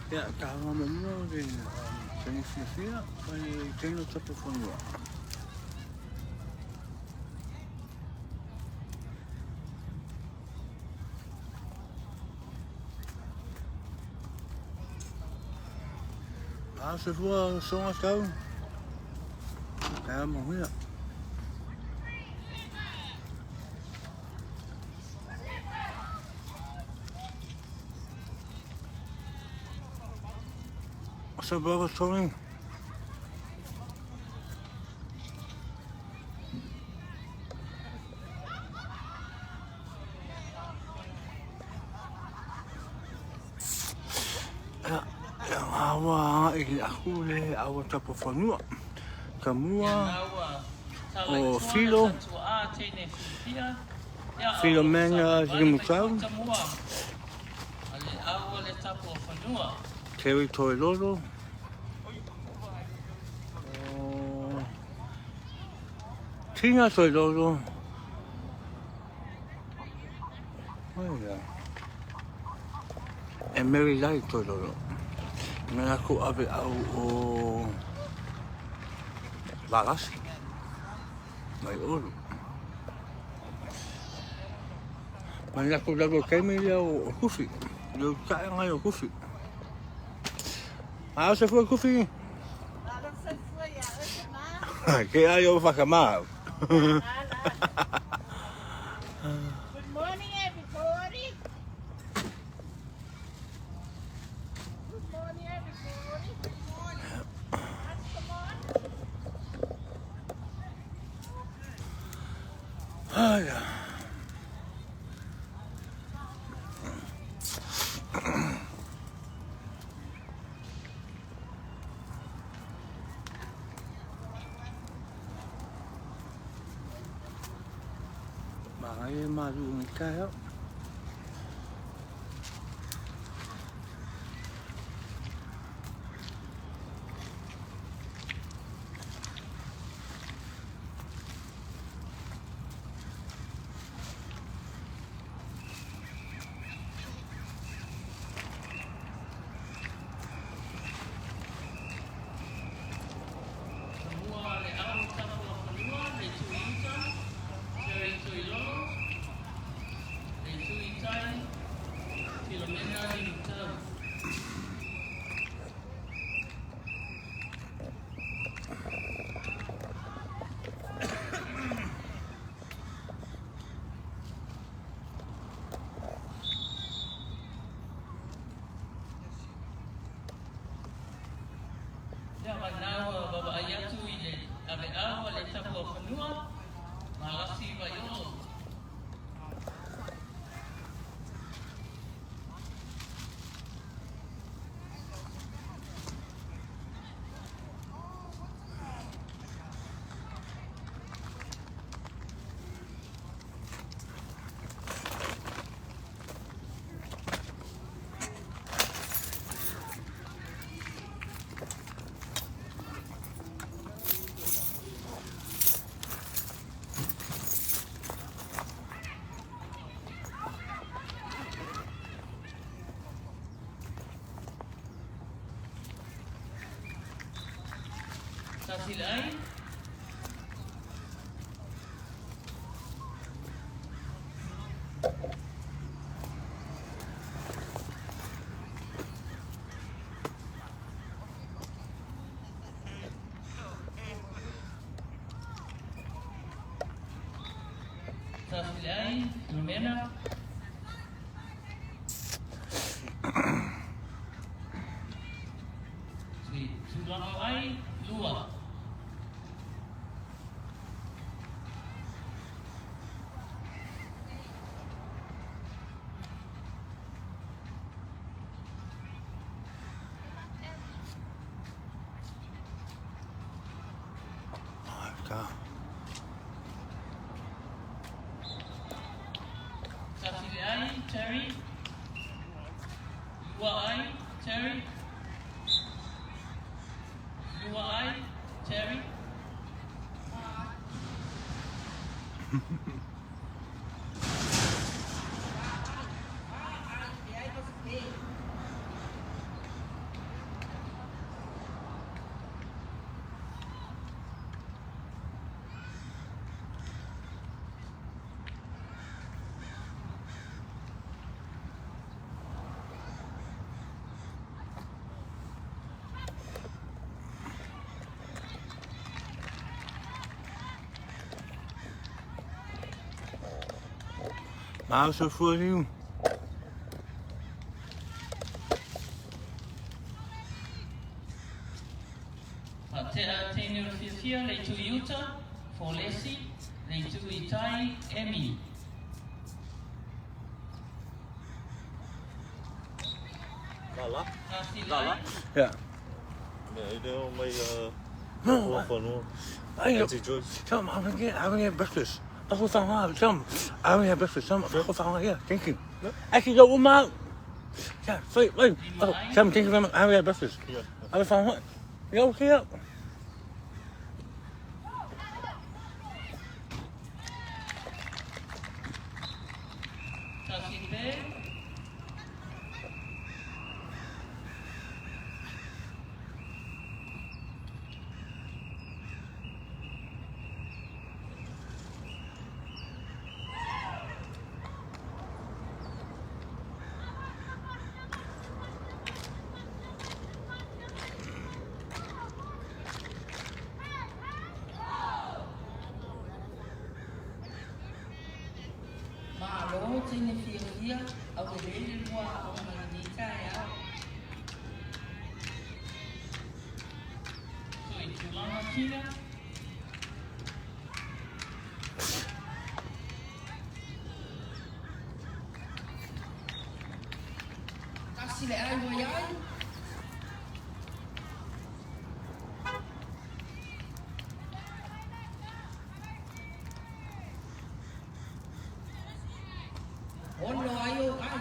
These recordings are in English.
Ya, kahanga mamua ke tani fia pai tino tapu whanua. A se fua songa tau, kaya mahuia. Asa baba Tony. Ya awa i aku le awa tapu whanua. Kamua o Filo. Filo menga Rimutau. Terry Toilolo. Tina Toilolo. Oh yeah. And Mary Light Toilolo. Nā ko ave au o Lalasi. Mai olu. Mai nako lago kaime ia o Kufi. Leo kae ngai o Kufi. Ao se fua Kufi? Ke ai o whakamau. Good morning, everybody. Good morning, everybody. Good morning. Ah, ja. Maar je maar doen keihard. Sasilai. Sasilai, Lumena. Sudanoi, Lua. Sasilai, Terry. Luai, Terry. Luai, Terry. Maar zo voor you. Tēnei o whiawhia, le tu Iuta, Folesi, le tu Itai, Emi. Lala? Kasi Lala? lai, Ja. Nee, de mee No, van hoe. I Joyce. Tell him I haven't had breakfast. That's what I'm out. Tell him I haven't had breakfast. Tell him that's what I'm out. Yeah, thank you. Actually, go with my. Yeah, wait. Oh, tell him thank you very much. I haven't had breakfast. Ja. I was fine. What? You okay up? kasi pe, Malo, tēnei whiawhia, au e rere mua o ngā ni kai au. So i tūlanga tina, kasi le ai wai ai. Ono ai o ai,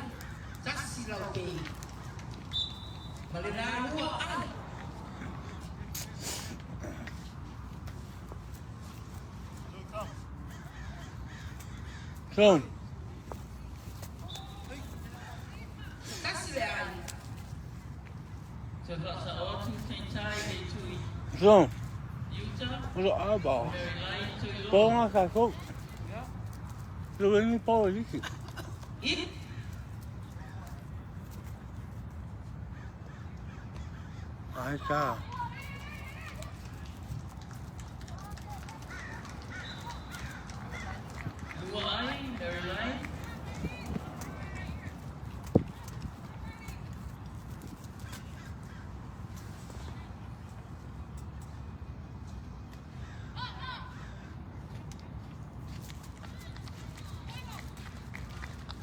kasi lau kei. Ma le rā lua ai. John, Kasi le ai. So sa o tu te tai le tui John, Iuta, what's the eyeball? Mary Lai tui Go lo. on, I go. You really power, you see. I, I saw. lua ai, Mary Lai.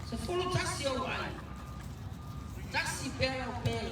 Se fulu tasi o ai. Tasi pera o pera.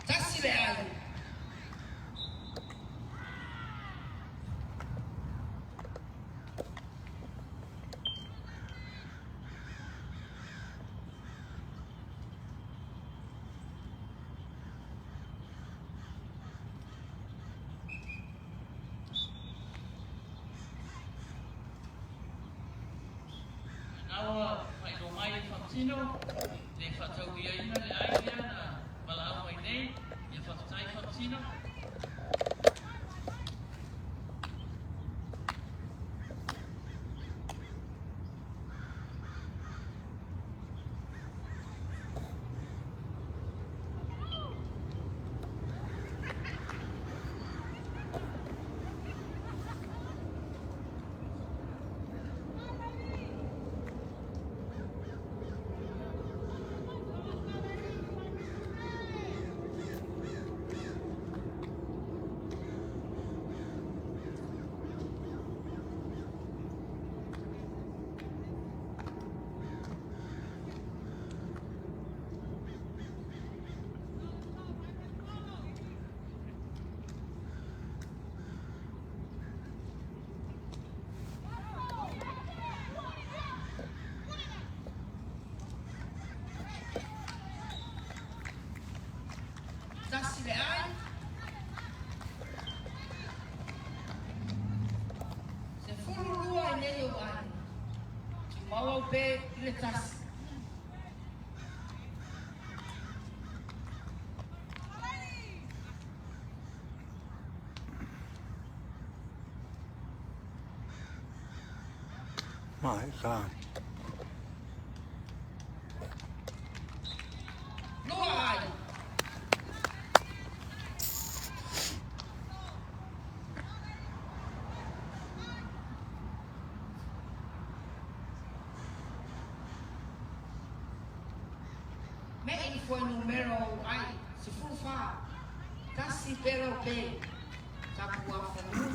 Tasi le ai. Awa, mai no mai whatino, le whatau i aina le aina na malau mai nei, e whatai whatino. nei o ai. Mau au pe i le tasi. My God. Loa ai. Me i foi numero ai. Se fufa. Tasi pero pe. Tapua fonu.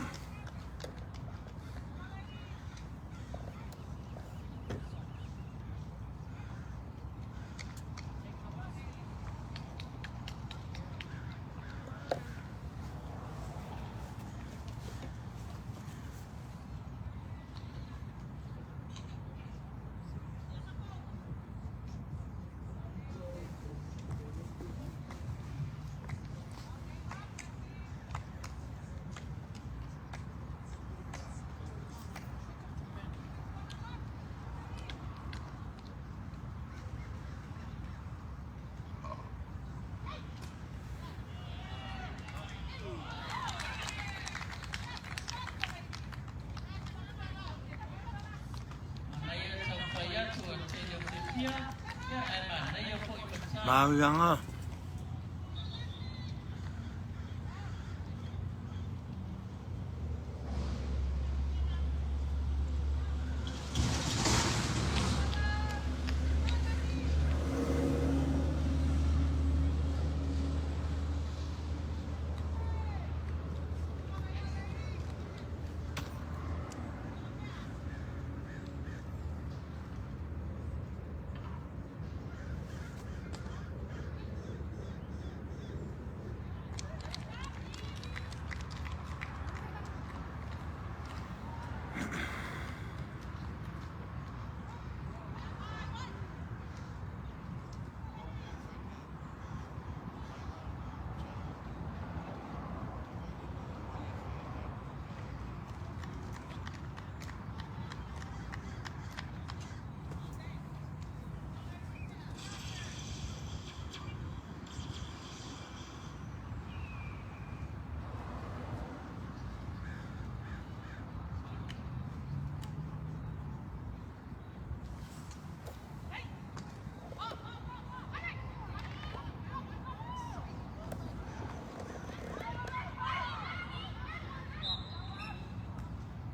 Mariana.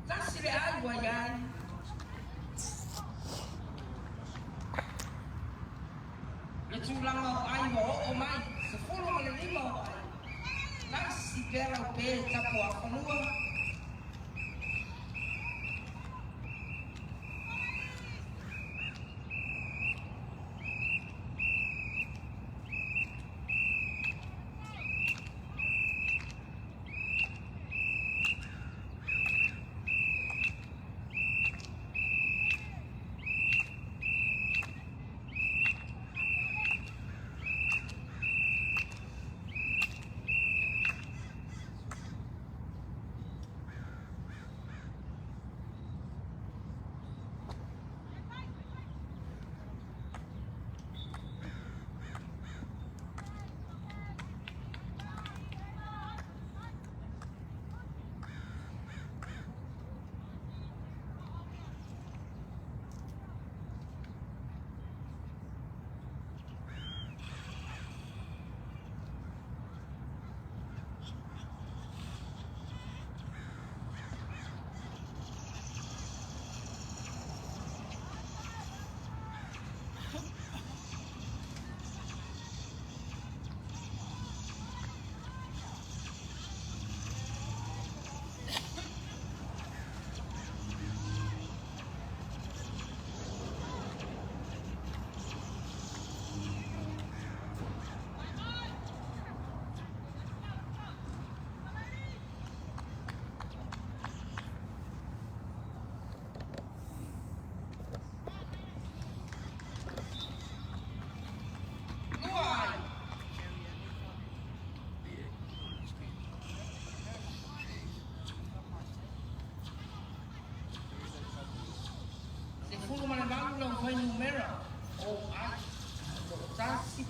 Tasi le ai waiai. Le tūlanga o ai mo o mai. Se fulu ma le lima o ai. Tasi pera o pe tapua whanua.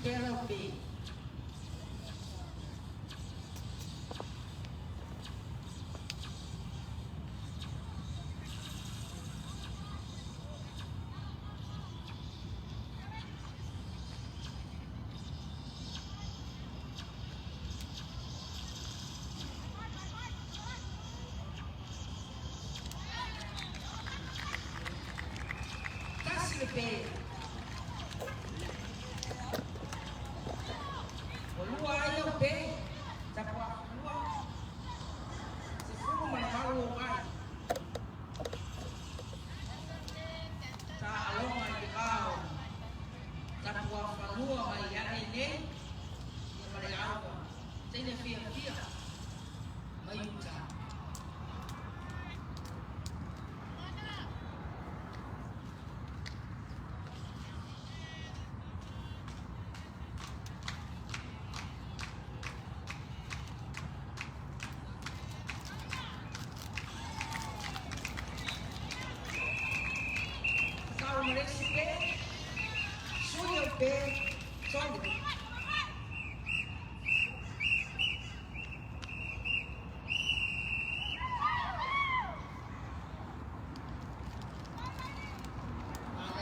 pera o pe. Kasi le pe. Olua ai o pe. Tapua olua. Se fumo mai mau o ai. Ta alonga i ao. Tapua falua mai ane ne. Ia mare awa. Tene fia fia. Mai uta. Kau meresi pe. Suyo pe. Sorry.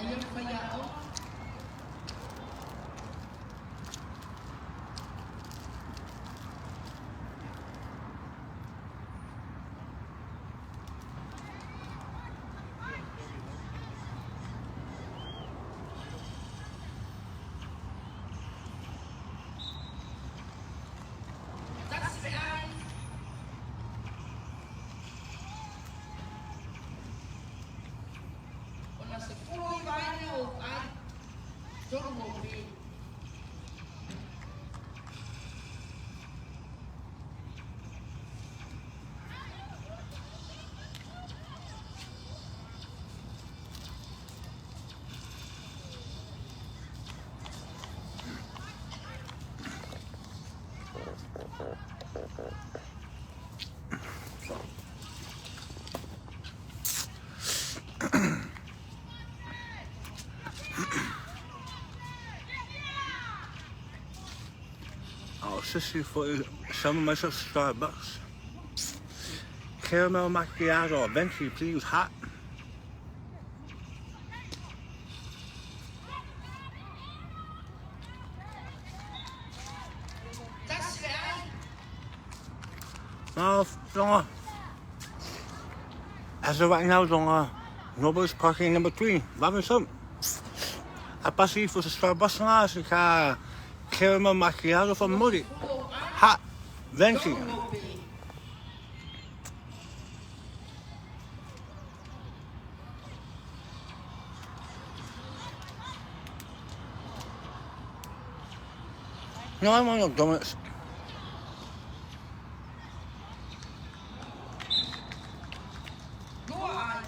Ayo kaya o. That's the eye. Ona se fulo i vai o ai. Jogo o pe. I'll assist you for some of my Starbucks. Caramel macchiato, venti, please, hot. That's the eye. No. As of right now, nobody's parking number 3. Robinson. I pass you for the Starbucks now. So caramel macchiato from Moody. Fulo ai. Hot. Venti. Jogo o pe. No, I want no donuts. Lua ai.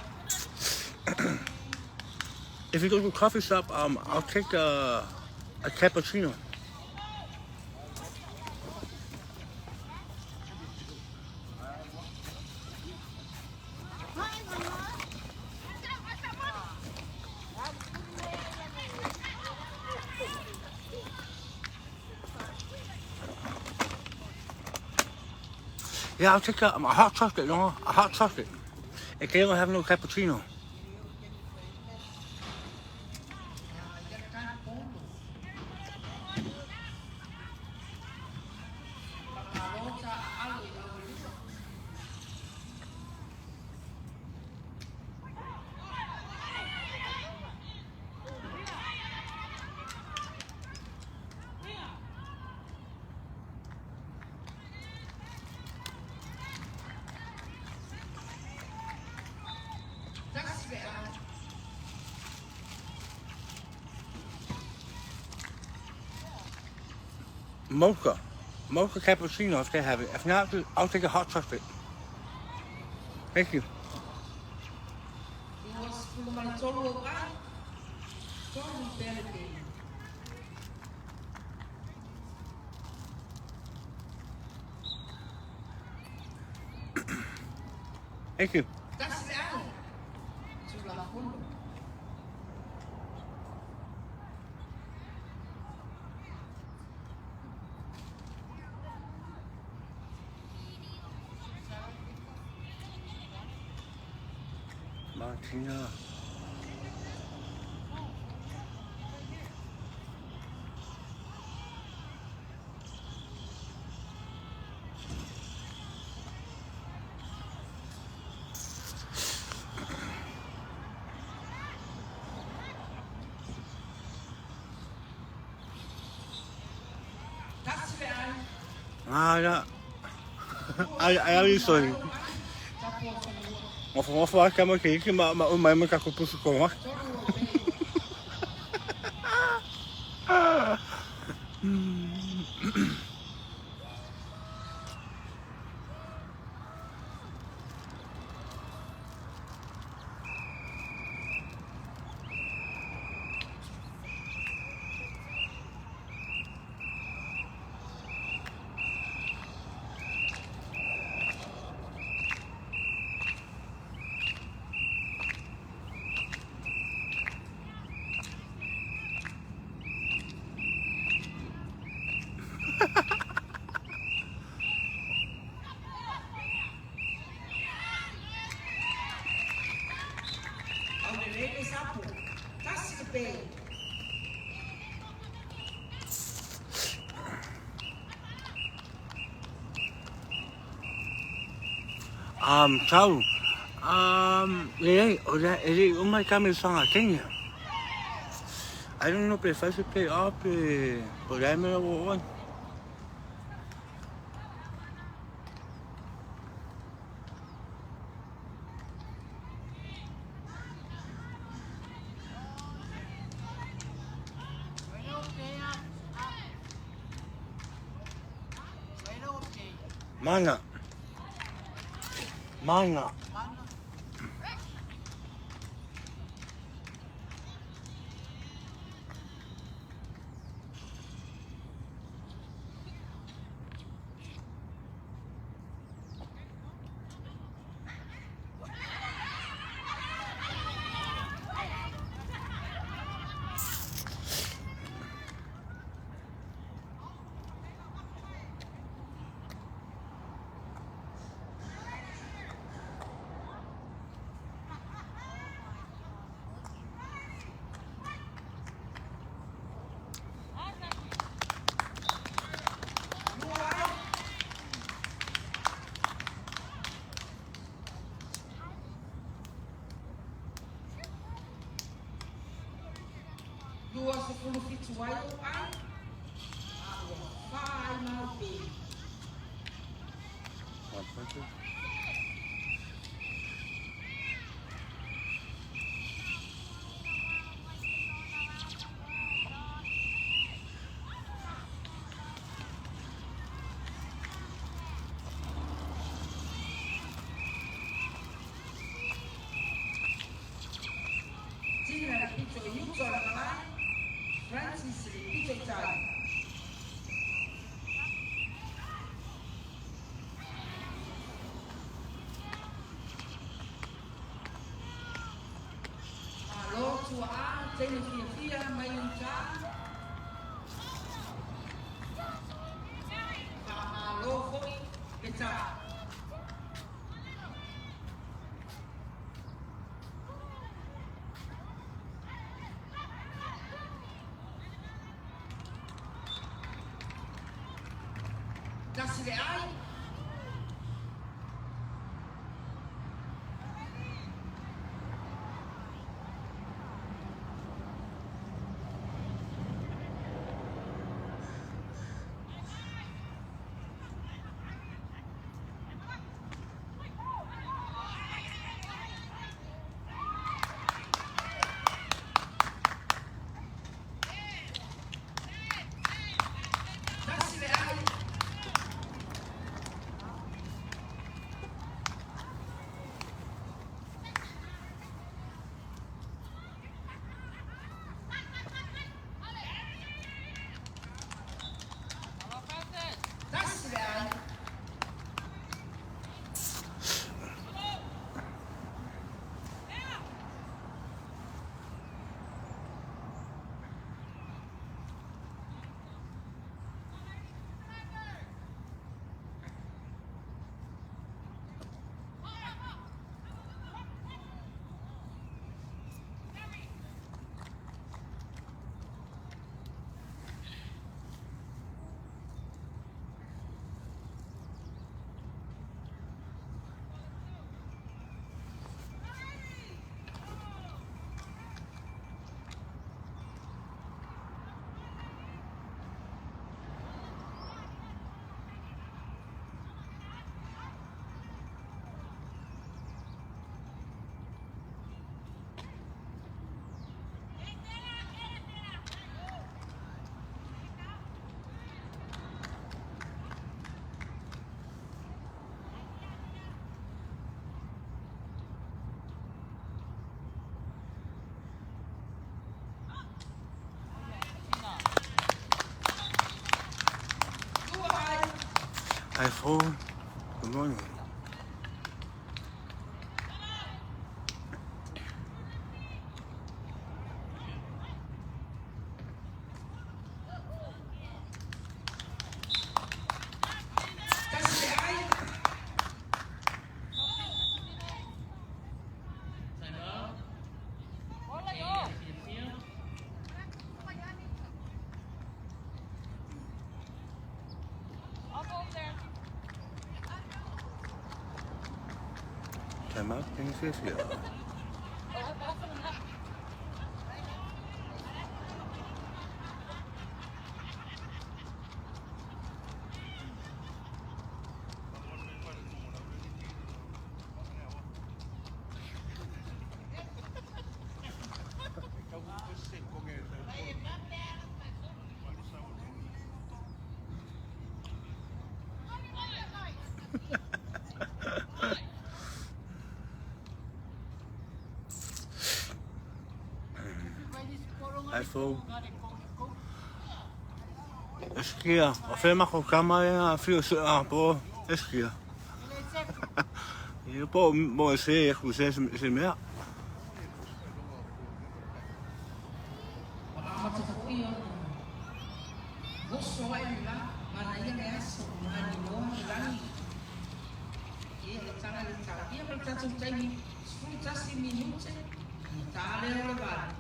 If you go to a coffee shop, I'll take a cappuccino. Yeah, I'll take a hot chocolate, no? A hot chocolate. If they don't have no cappuccino. That's the eye. Mocha cappuccino if they have it. If not, I'll take a hot chocolate. Thank you. It was full of my total eye. Total therapy. Thank you. That's the eye. Sulla fondo. Martina. That's right. Ah, ja. Ai ali sorry. Of waar kan ik kijken, maar mij moet ik op poes komen. Hou de reden is appel. Tas in de been. Ciao. Ele uma câmera só na Kenya. I don't know if I should play up, but I'm one. Mana. Mana. Dua sepuluh feet wide ai. Vai mau pi. Sini ada pico yuco na malai. Francis pico tai. Halo tua a tene fia mai un cha. Halo foi peta. That's the eye. That's the eye. Hi, phone. Good morning. Kasi ay, Time out. Yes, here. Time out. Can you see us here? Hi, phone. Esquia. Ofel mag ook camera veel aan po. Esquia. Je po mo se ku se me. baka matutupo yun. Gusto ay nila, manayang es, manilo, lang. Iya, tangan ikaw. Iya, pagkatuntay ni, spuntas si minute, tali ang laban.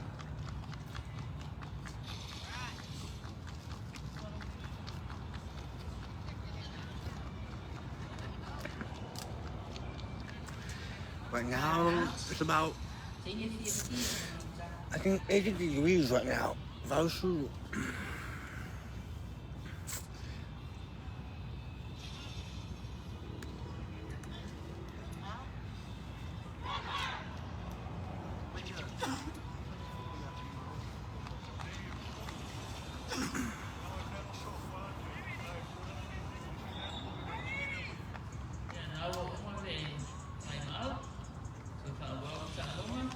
Right now it's about Sige, I think 80 degrees right now. Valsu. Now, one day, time out. So, tawagan sa alungan.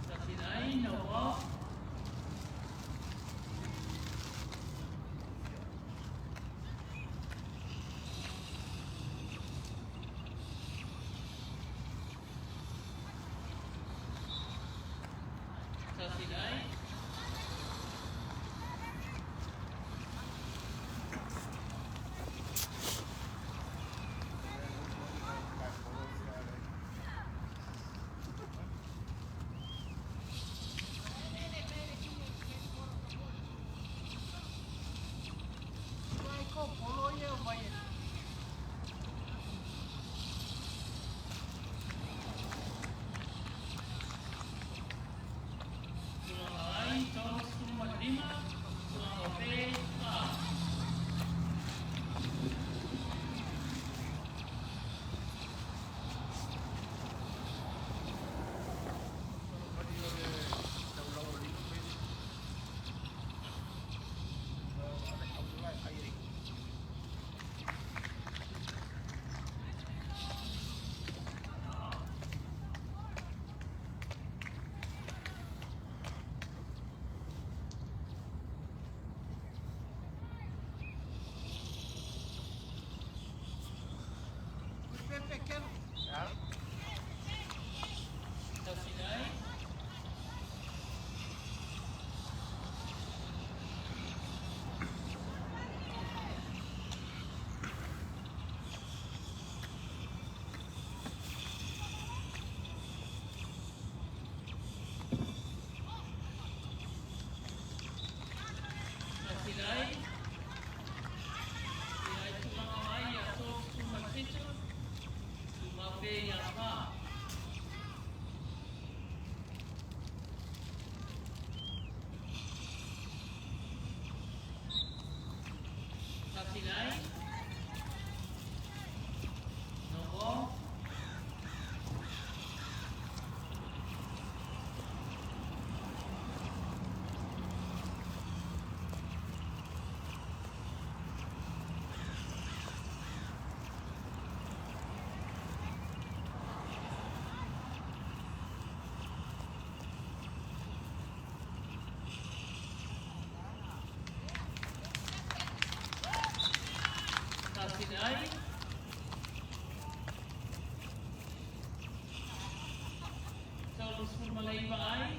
Sa sinay, nawa. Sa sinay. Mga malay ba ay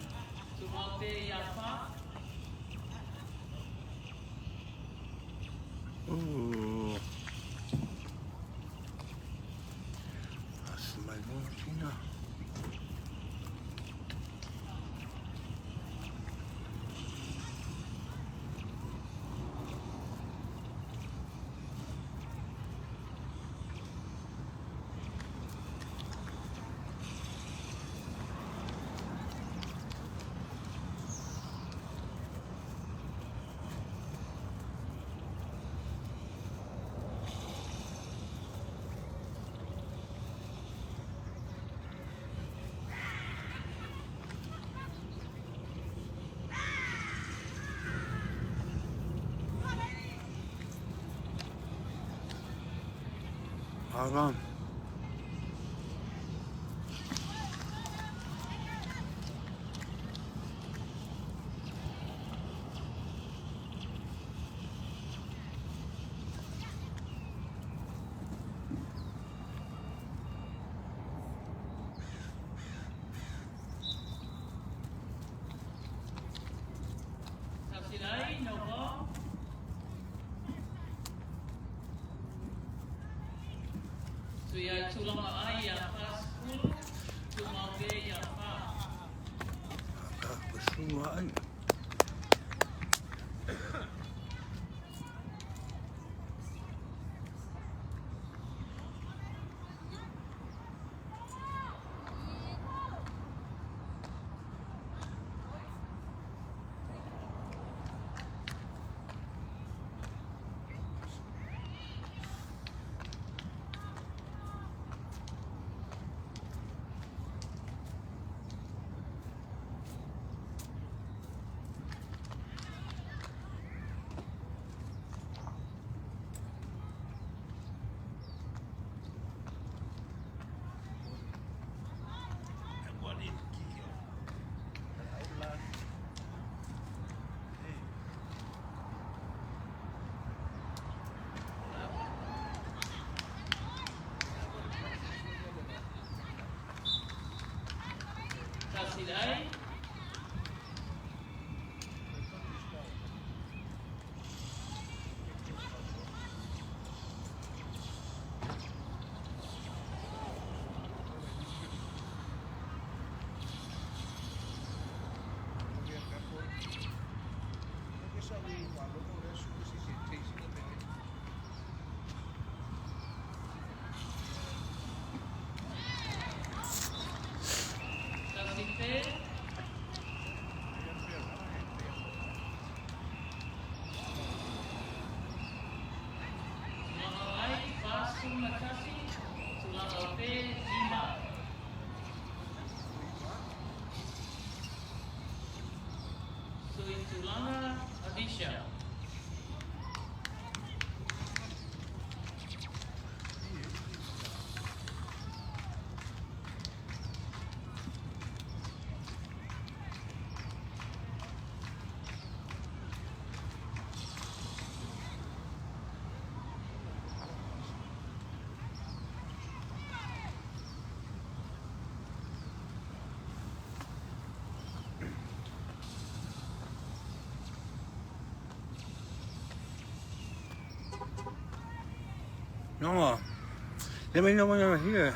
sumaute yapa. Ooh. That's my Tina. Aram. Sasilay, no ball. Suya tulang ay yapa school. Sumaute yapa. Besumaan. Sasilay. Sasite. Sulangalay, pasong nakasi. Sulangaute, lima. Suitulanga, Adisha. No. Let me know when you're here.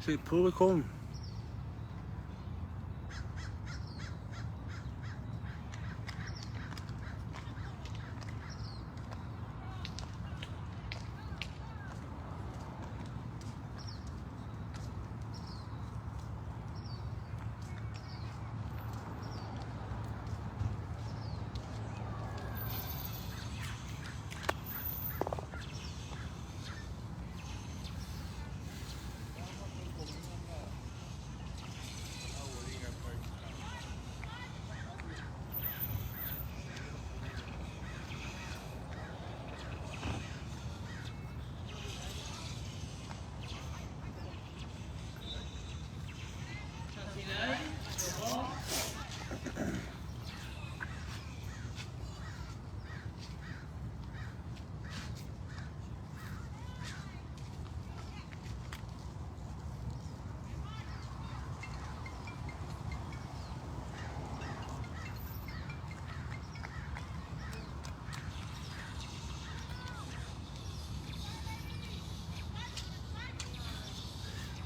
Say, pull it home.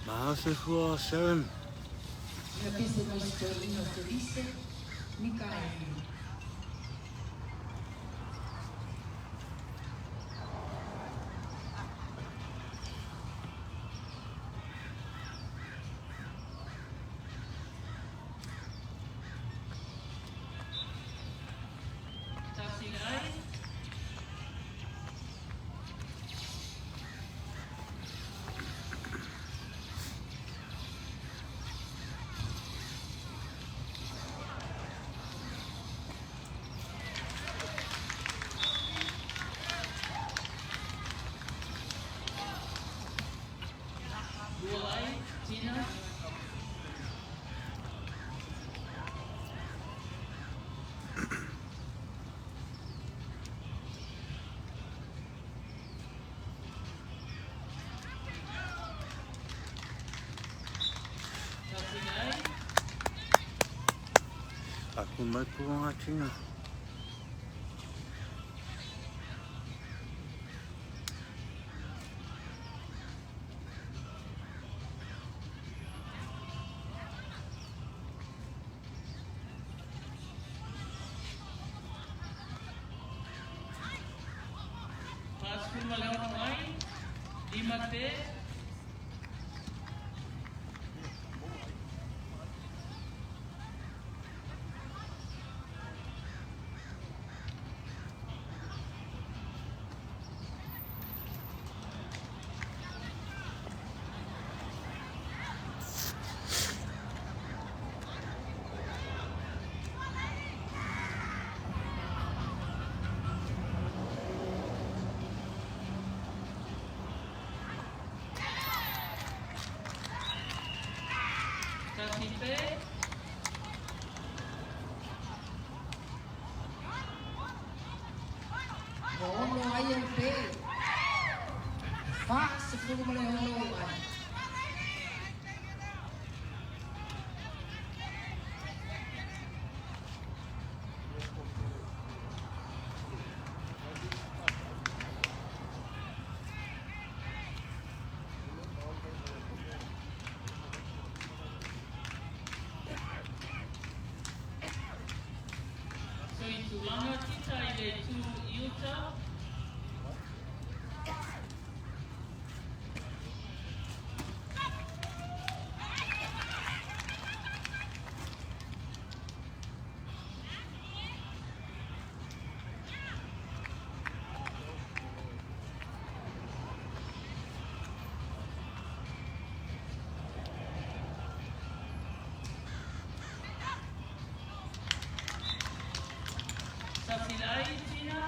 Maasifua 7. Ia pese mai se ina te rise, mika e. Aku mai puanga tina. Pasku malawang mai, lima te, kasi te, Ono ai e pe. Fa se fugu male ono ai. so i tulanga kita i le tu iuta, sasilai tina,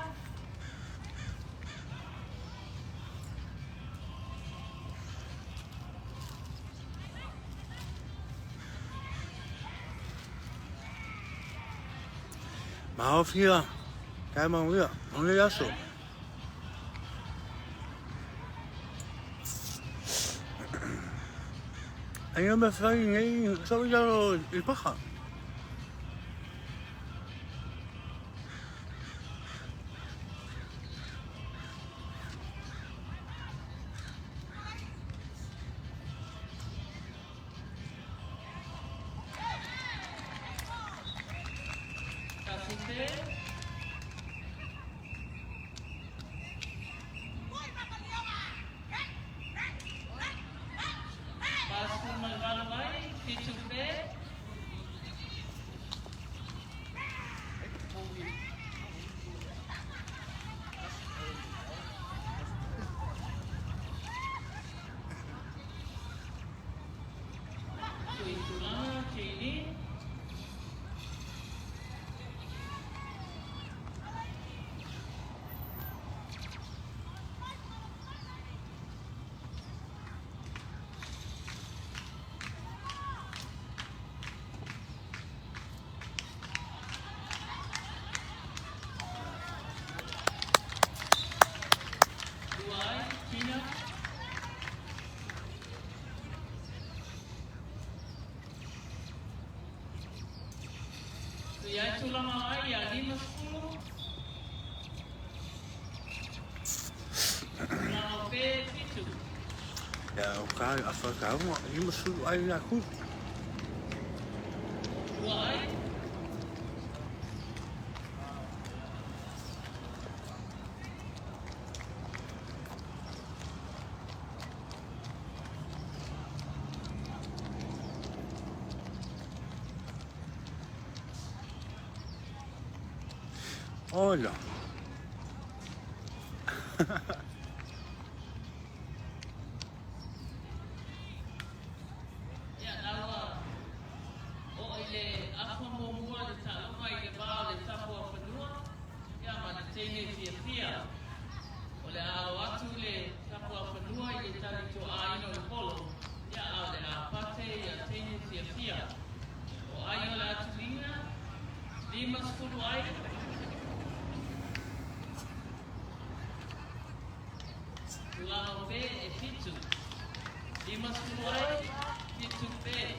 Maafia. Kaya mau ya, mau ya so. Ayun ba sa ngayon, sa ulo ipaha. kasi te, pasku malawang mai, pitu te, so i tulanga kini, duai, tina, so ia tulanga ai a 5-10, tulanga pe pitu, Ja, elkaar afvallen. Je moet zo eigenlijk goed. Why? Hola. Yeah, now, o ile ako mo mua le talonga i le bao le tapo a whanua, ia ma le teine fia fia. O le ao atu le tapo a whanua i le tali to aino le polo, ia au le a pate i a teine fia fia. O aino le atu linga, 5 ai, Tulao pe e fitu. 5 ai, fitu pe.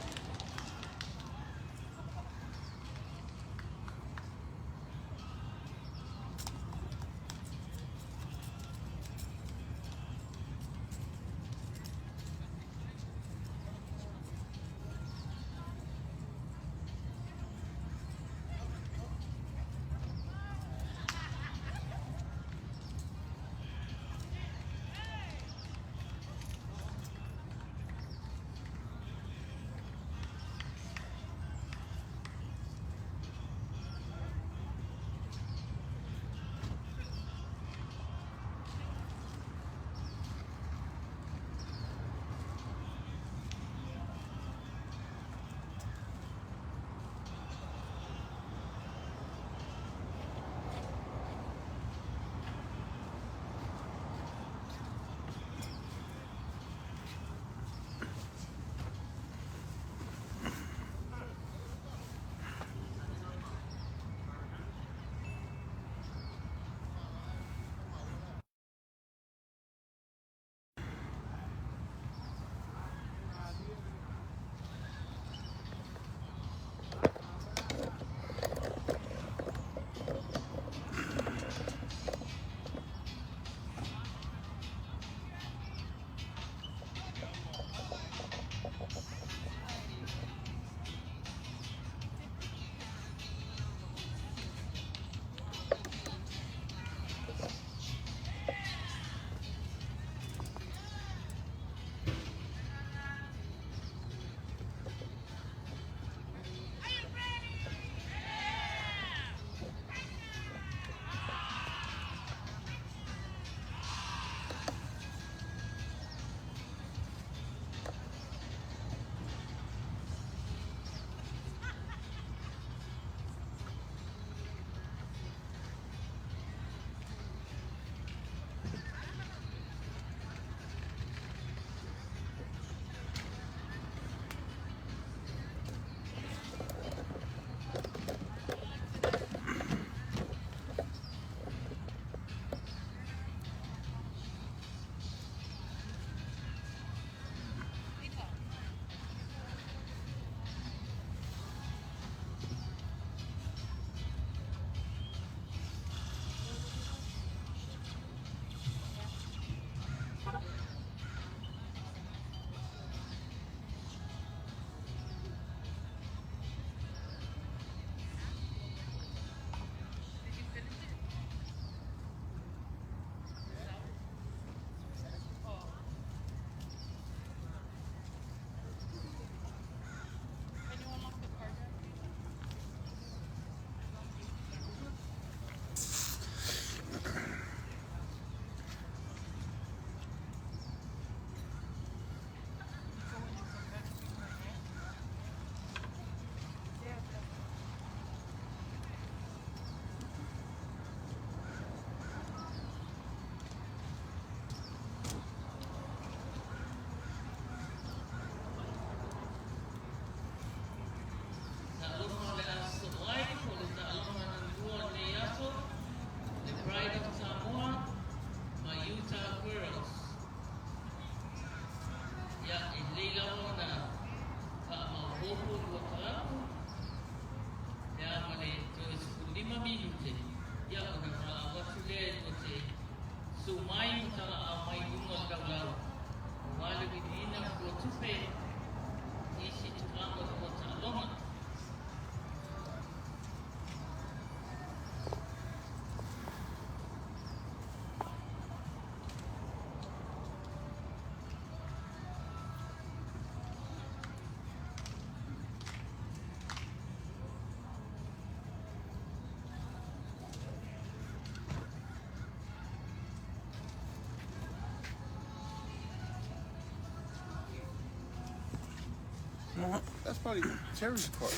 That's probably Terry's card.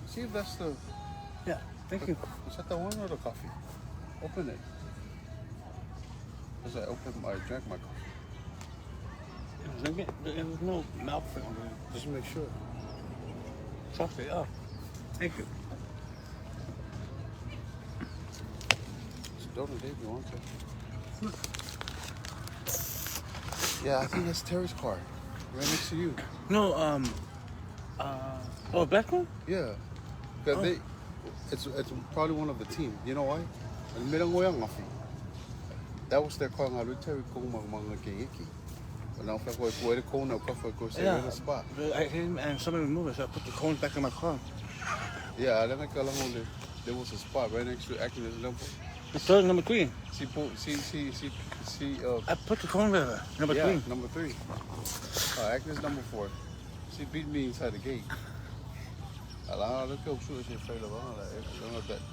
See if that's the. Yeah, thank you. Is that the one or the coffee? Open it. As I drank my coffee. There was no malfunction. Just make sure. Chocolate, oh. Thank you. It's donut day if you want to. Yeah, I think that's Terry's car. Right next to you. No, black one? Yeah. 'Cause it's probably one of the team. You know why? That was their car. Terry now, if I go to cone, I'll go in the spot. I came and somebody removed it, so I put the cone back in my car. Yeah, then there was a spot right next to Agnes number. The third, number 3. See, I put the cone there, number 3. Number 3. Agnes number 4. She beat me inside the gate. That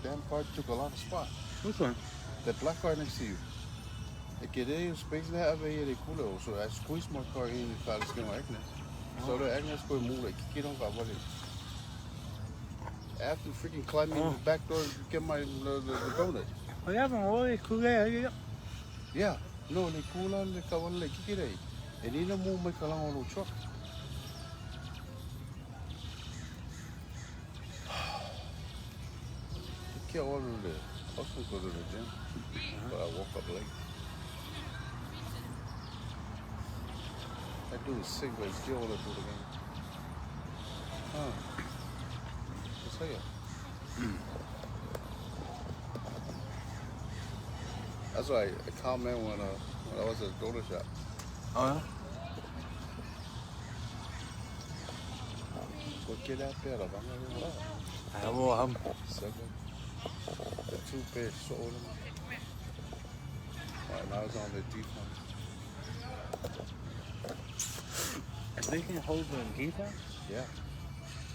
damn car took a lot of spots. Which one? That black car next to you. Ik heb de space daar hebben hier de koele of zo. Hij squeeze my car in the car is going Agnes. So the Agnes go move like you don't got what it. After freaking climbing in the back door to get my the donut. Oh yeah, van hoor, ik cool ja. Yeah. No, the cool on the car like kiki day. And in the move my car on the truck. I can't order the I was supposed to go to the gym. But I woke up late. That dude is sick, but he's still all through the game. What's that? That's why I comment when I was at the donut shop. Oh yeah? So get out there, I'm not even I will, 7. The 2 pairs sold them. Alright, now it's on the defense. If they can hold the defense, Yeah.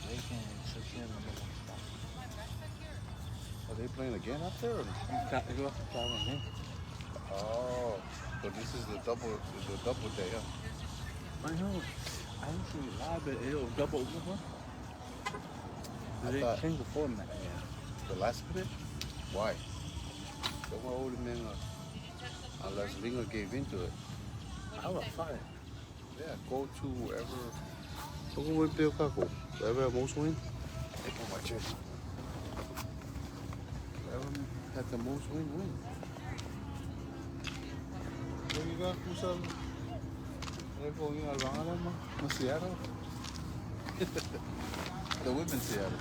they can secure the number 1 spot. Are they playing again up there? Or? You got to go up the problem, man. Oh, so this is the double day, huh? I know. I don't see live, but it'll double over. They thought- change the format. The last minute? Why? Don't hold him in unless Linger gave into it. I was fine. Yeah, go to whoever. So go with Bill Kako. Whoever most win. Take on my chest. Whoever had the most win. What you got, Kusal? They're going around in Seattle. The women Seattle.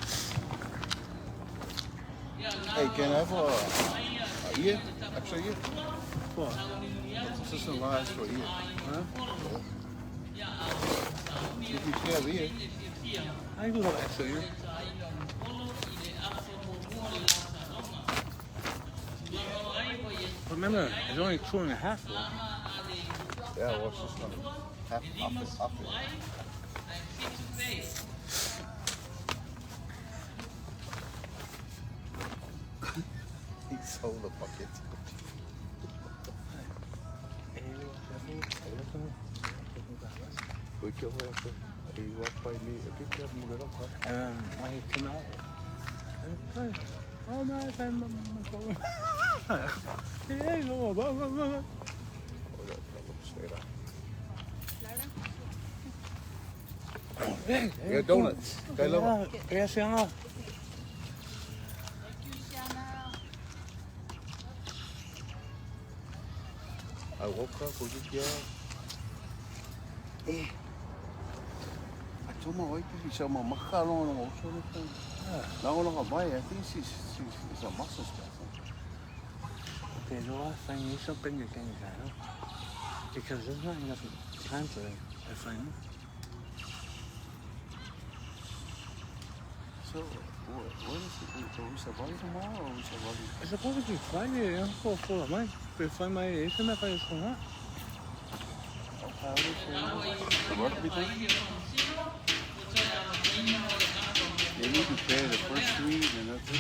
Hey, can I have a year? Extra year? What? Consistent lives for a year. Huh? If you have a year. I do have extra year. Remember, it's only 2.5 though. Yeah, well, it's just gonna half off it. He sold the bucket. We killed him. He walked by me. I picked up and moved it up. And when he came out, oh my God, Yeah, donuts. Kay love. Kaya siya nga. I woke up with it, yeah. I told my wife if she my macaron on also anything. Now I'm gonna buy it. I think she's a muscle stuff. Okay, so I find you something you can do. Because there's not enough time for it, I find. So what is it? So we should buy it tomorrow or we should buy it? It's supposed to be Friday, for a month. But if I might, it's not going to come out. The rugby thing? They need to pay the first 3 and that's it.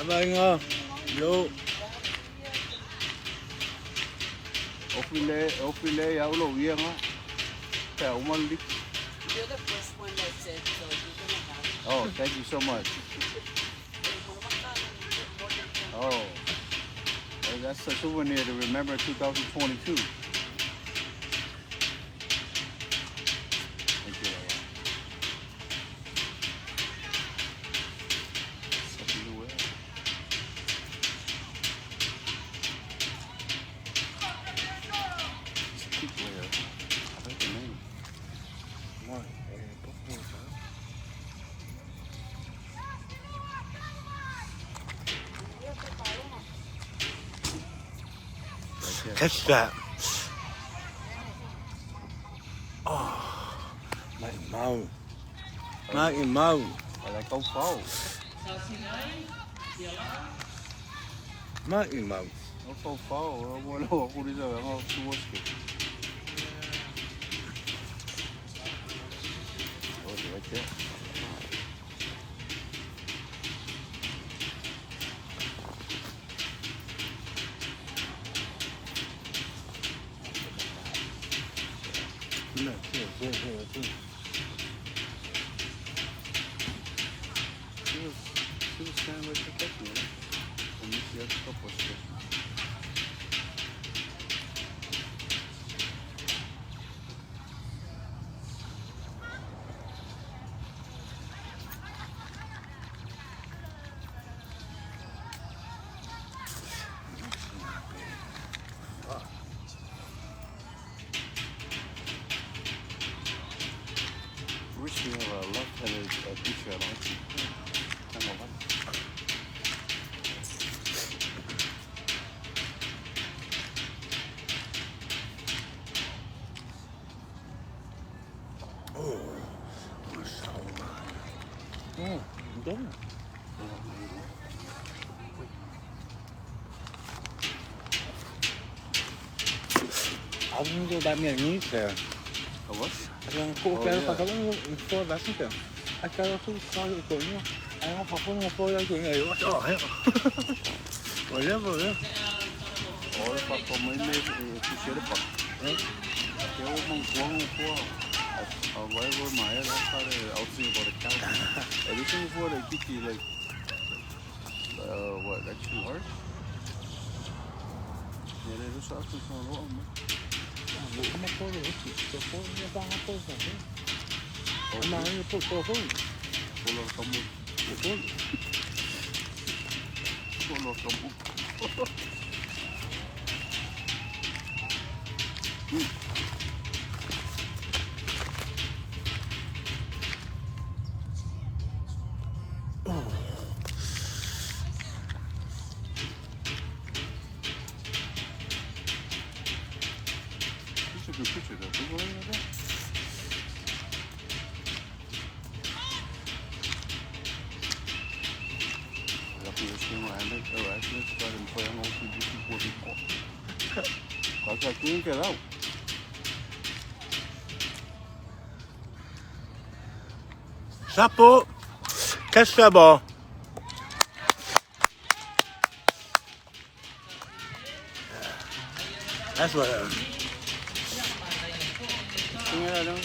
Bye nga. Yo. Ofile ya ulo wianga. Kaya umalik. You're the first one that said so. You're gonna have. Oh, thank you so much. Oh, that's a souvenir to remember 2022. Thank you, Lord. Something to wear. It's a cute wear. I like the name. Catch that. Oh, my mouth. My mouth. I like how foul. My mouth. How foul. Wala ako rin sa mga tuwas ko. Oh, right there. No, here. She was standing right there touching it. And you see a couple of stuff. Wish we have a left-handed teacher. I don't know what. Oh, don't. 아버님도 남이 있어요. What? 그냥 꼭 빼서 가서는 또 맛있어요. 아까도 또 가서 있거든요. 아이고 바쁘는 거 보여 그냥 이거 좋아요. 원래 뭐요? Ôi, Phật có mấy mê thì xế Phật. Kéo mong quăng qua. Với máy là sao để áo xinh vào được cao. Ở đây Singapore là cái gì like what actually hard? Yeah, they just ask me for a lot. Uma coisa aqui, eu vou levar uma coisa aqui. Uma aí eu tô ruim. Polo kamu. Polo kamu. Good picture though. People like that. Lucky this thing I made. Oh, actually, it's got him playing all through before. That's like you get out. Chapeau. Qu'est-ce que c'est bon? That's what Nghe đâu?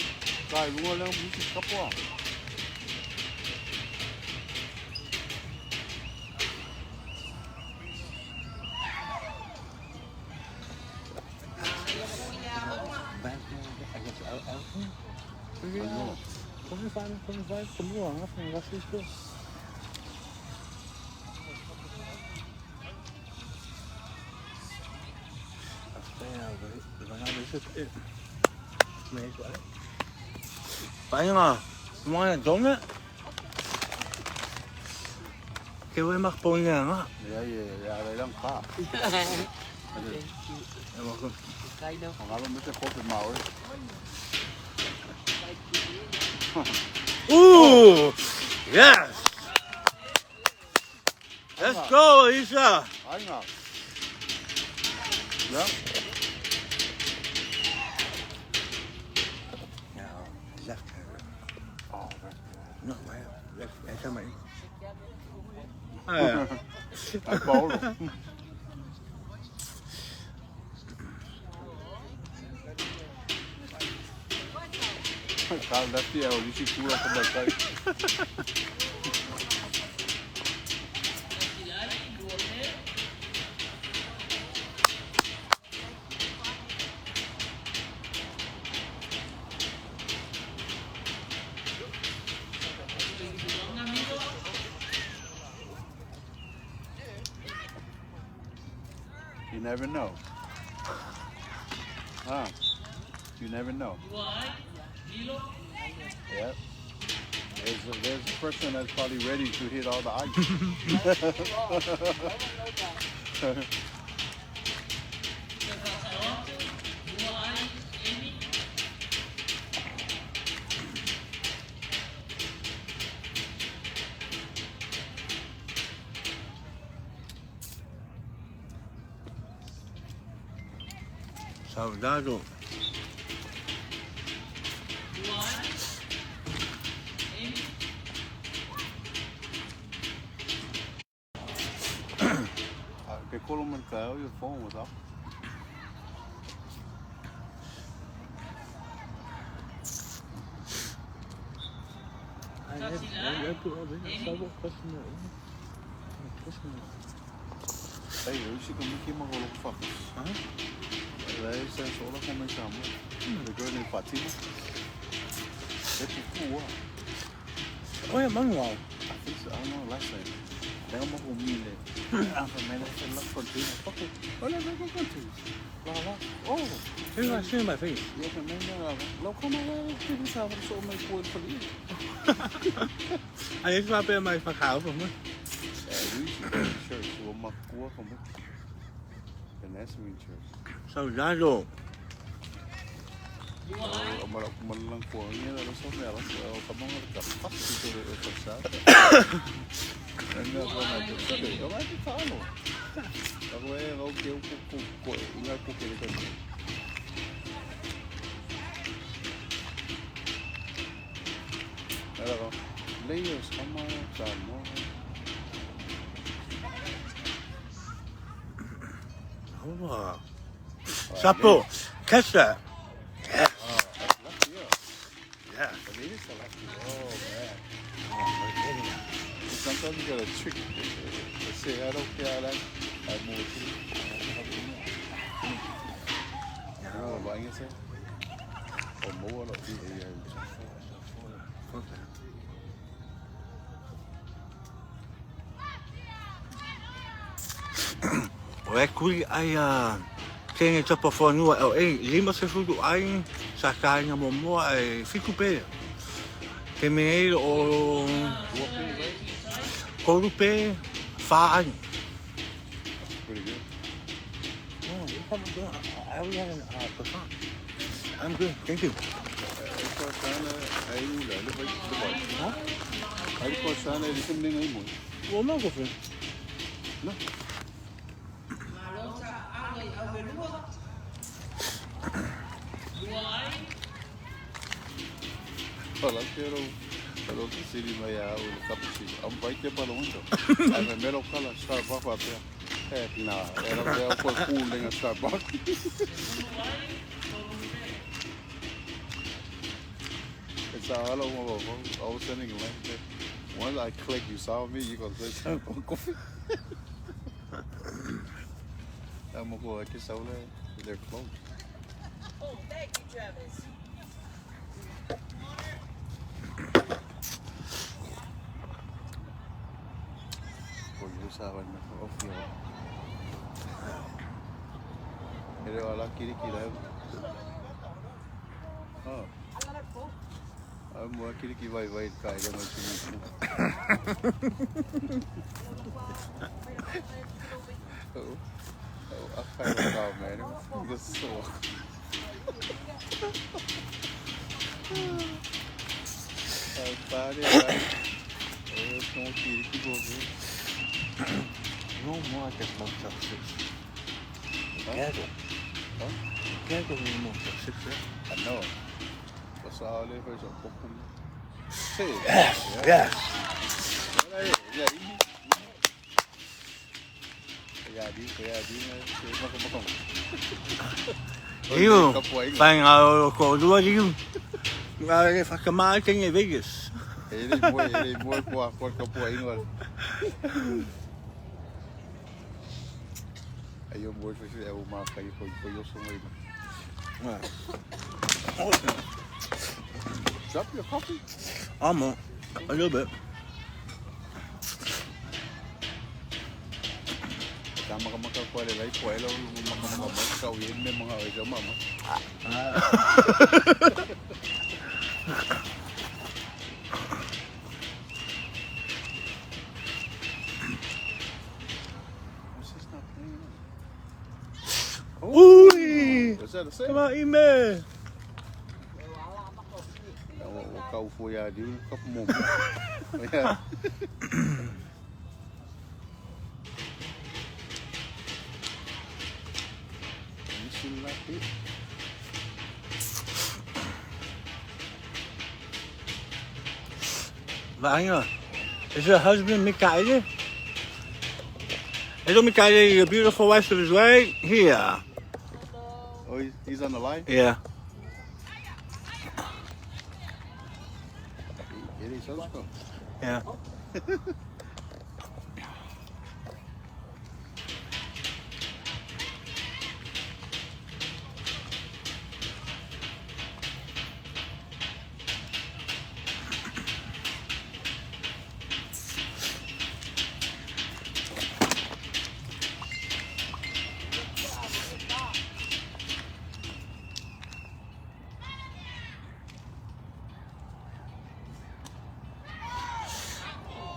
Cài mua lên bị chụp cấp quá. Como vai lá, não vai ser Pahinga, mga donut. Kaya may makapong nga nga. Yeah, they don't pop. Kind of Ang alam mo sa coffee mauer. Ooh! Yes! Let's go, Isa! Ay nga. Yeah. Now, left hand. Oh, right. No, right. Essa mãe. É. Ai, Paulo. Cara, da fiel, a gente cura com bastante. You never know. Huh? You never know. Yep. There's a person that's probably ready to hit all the ice. Soldado. Cái cô lông mình kéo your phone was up. Hey, eu sei como que uma rolou com facas. Đấy, xem số nó không bên sầm á. Rồi cái này phạt tim á. Đấy thì cua. Ôi, món ngon. I think so. I don't know last time. Đấy mà hôm nay này. Anh phải mấy nó sẽ lắp con tim. Okay. Ôi là mấy con tim. Là. Oh. Xin bà Phi. Vậy phải mấy nó là. Lâu không ai cái sao mà số mấy cuốn phải đi. อันนี้ว่าเป็นไม้ขาวผมมั้ย Church, uma cua como the Nazarene Church. Soldado. Uma lancoinha, ela só nela, ela tá bom, ela tá fácil de passar. Ainda vai mais, eu vai de falo. Agora é o que eu não é porque ele também. Ela layers, como tá, não. Oh. Sapo, catch that. Yes. Yeah. Sometimes you gotta trick. They say I don't care that. I move. Oh, what you say? Oh, more of the Oi, kui ai kenge tapa whanua au lima se futu ai sa kāinga momoa ai whiku pē. Te mea o koru pē whaai. pretty good. Oh, you come good. I already had a croissant. I'm good, thank you. Hả? Ai croissant này thì không nên ấy muối. Uống nó của Phi. Nó. Hola, pero que siri mai au cappuccino. Am vai que para onde? Ai me mero kala Starbucks até. É, na, era o cool em Starbucks. It's all over. I was sending a link there. Once I click, you saw me, you gonna say Starbucks coffee. I'm gonna go like this out there. They're closed. Oh, thank you, Travis. Por you saben, ofio. Ele wala kiri kira. Oh. I'm kiri kiri vai kai ga no chini. Oh, I kind of know, man. It was so. Pare, vai. Eu estou aqui que vou ver. No more than most of six. Quero. Quero no more than six. I know. Basta ali faz pouco. Sí. Yeah. Iyo, fijn ko dua diyo. Nga fakamaal kay Vegas. Ele mooi por kapo ingol. Ayo mooi for siya o makay ko yo sumay. Drop your coffee. A little bit. Tama ka makakuha nila, ipuelo makakawin may mga ojo mama. Uy! Was that a say? Kumain me! Kau fuya di kap mo. Yeah. Vanya, is your husband Mikaeli? Hello Mikaeli, your beautiful wife is right here. Oh, he's on the line? Yeah. It is also. Yeah.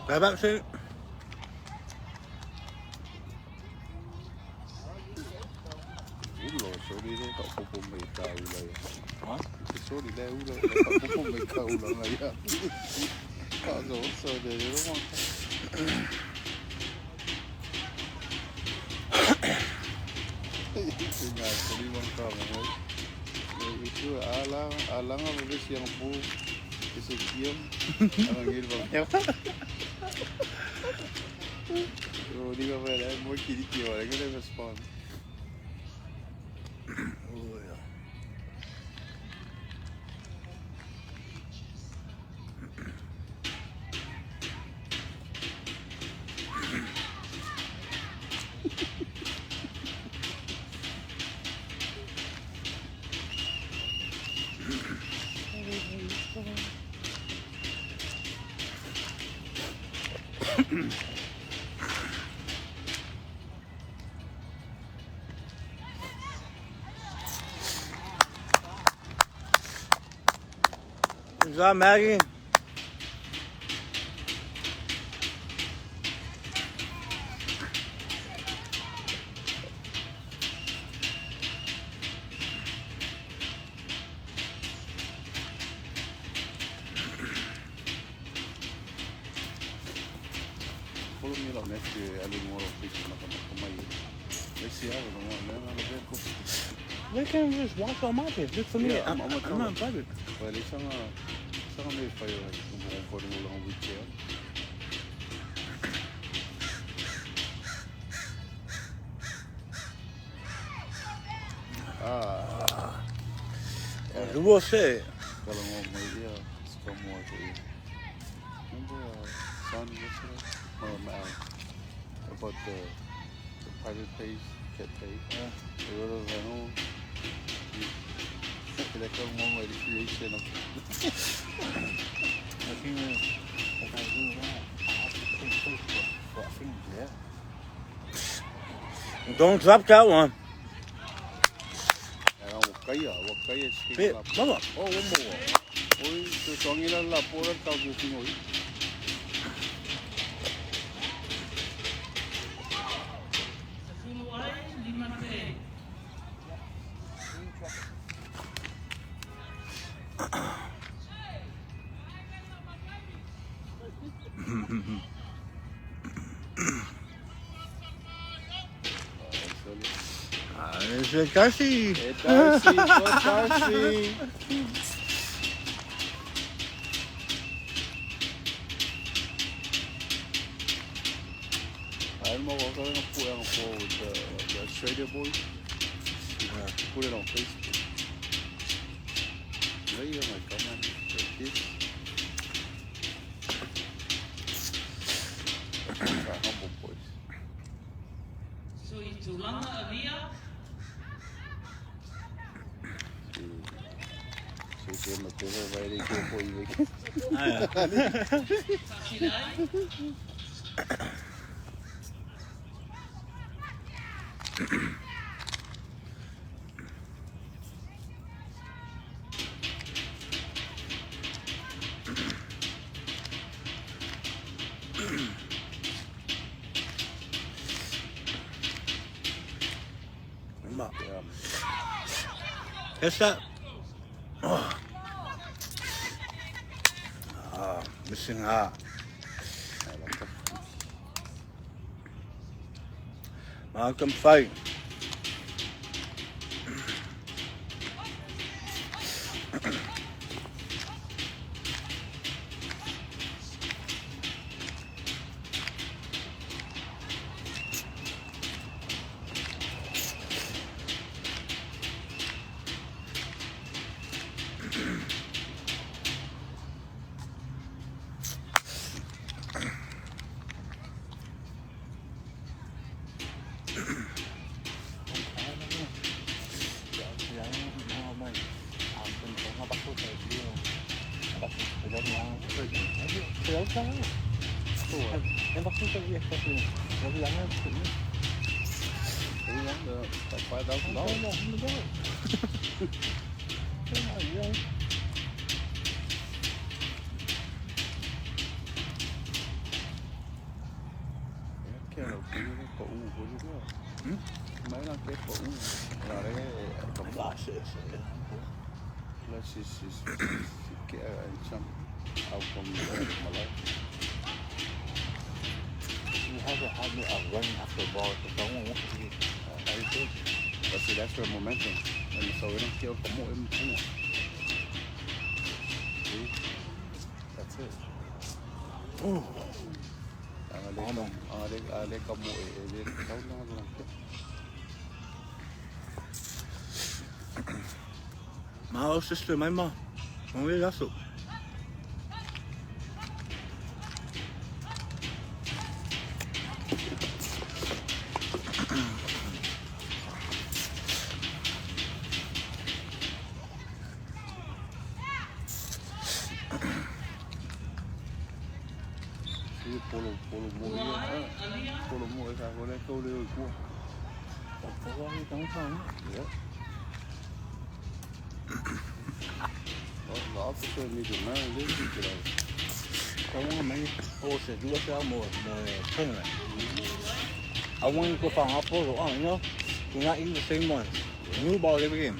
Right back to Ulo, sorry deh, tak pupuk mereka ulah. Hah? Sorry deh, ulo, tak pupuk mereka ulah ya. Tak so deh, rumah. Tinggal sorry bang kamu. Itu alang apa sih yang bu? Kesekian, orang ini bang. Oh, di bawah ada mau kiri orang ini respon. Is that Maggie? Follow me along next year. I didn't want to fix it. Let's see how it goes. They can just walk on my page. Look for me. Yeah, I'm I'm not invited. Well, it's on may fire kung comfortable lang with chair. You will say. Kalau mau dia suka mau tu. Remember son yesterday? About the private page, cat page. They were like, Kaya kung mo recreation of Don't drop that one. Wakaya Wait, Mama. Oh, one more. Oi, so songilan la poran tao guting oi. It's a Darcy. Darcy, go Darcy. more I'm going to put with the Australia boys. Put it on Facebook. Đấy mà comment tiếp. Humble boys. So i tūlanga a ria, Cái mà cái vai đi chơi boy vậy. kasi lai, That's that. Missing heart. Malcolm fight. Em bắt xuống cái gì không? Nó bị lắng á. Cái đó được, phải đâu cũng đó. Không có. Cái này gì đâu. Cái đầu tiên cái cổ của chúng nó. Mấy là cái cổ là đấy tổng Đó, sẽ. là cái chăm ao from Malay. You have to have me run after the ball because I won't want to be everything. But see, that's where momentum. And so we don't kill for more and more. See? That's it. Oh. They come more. They don't know. My old sister, my mom. Không biết giáo dục. Polo mua cái sao đây câu đưa cua. Có cái trống không? Đó cái chơi như thế này đấy cái này. Không mấy ô sẽ đưa cho mùa thân này. I want to go find our photo on, you know? We're not eating the same one. New ball every game.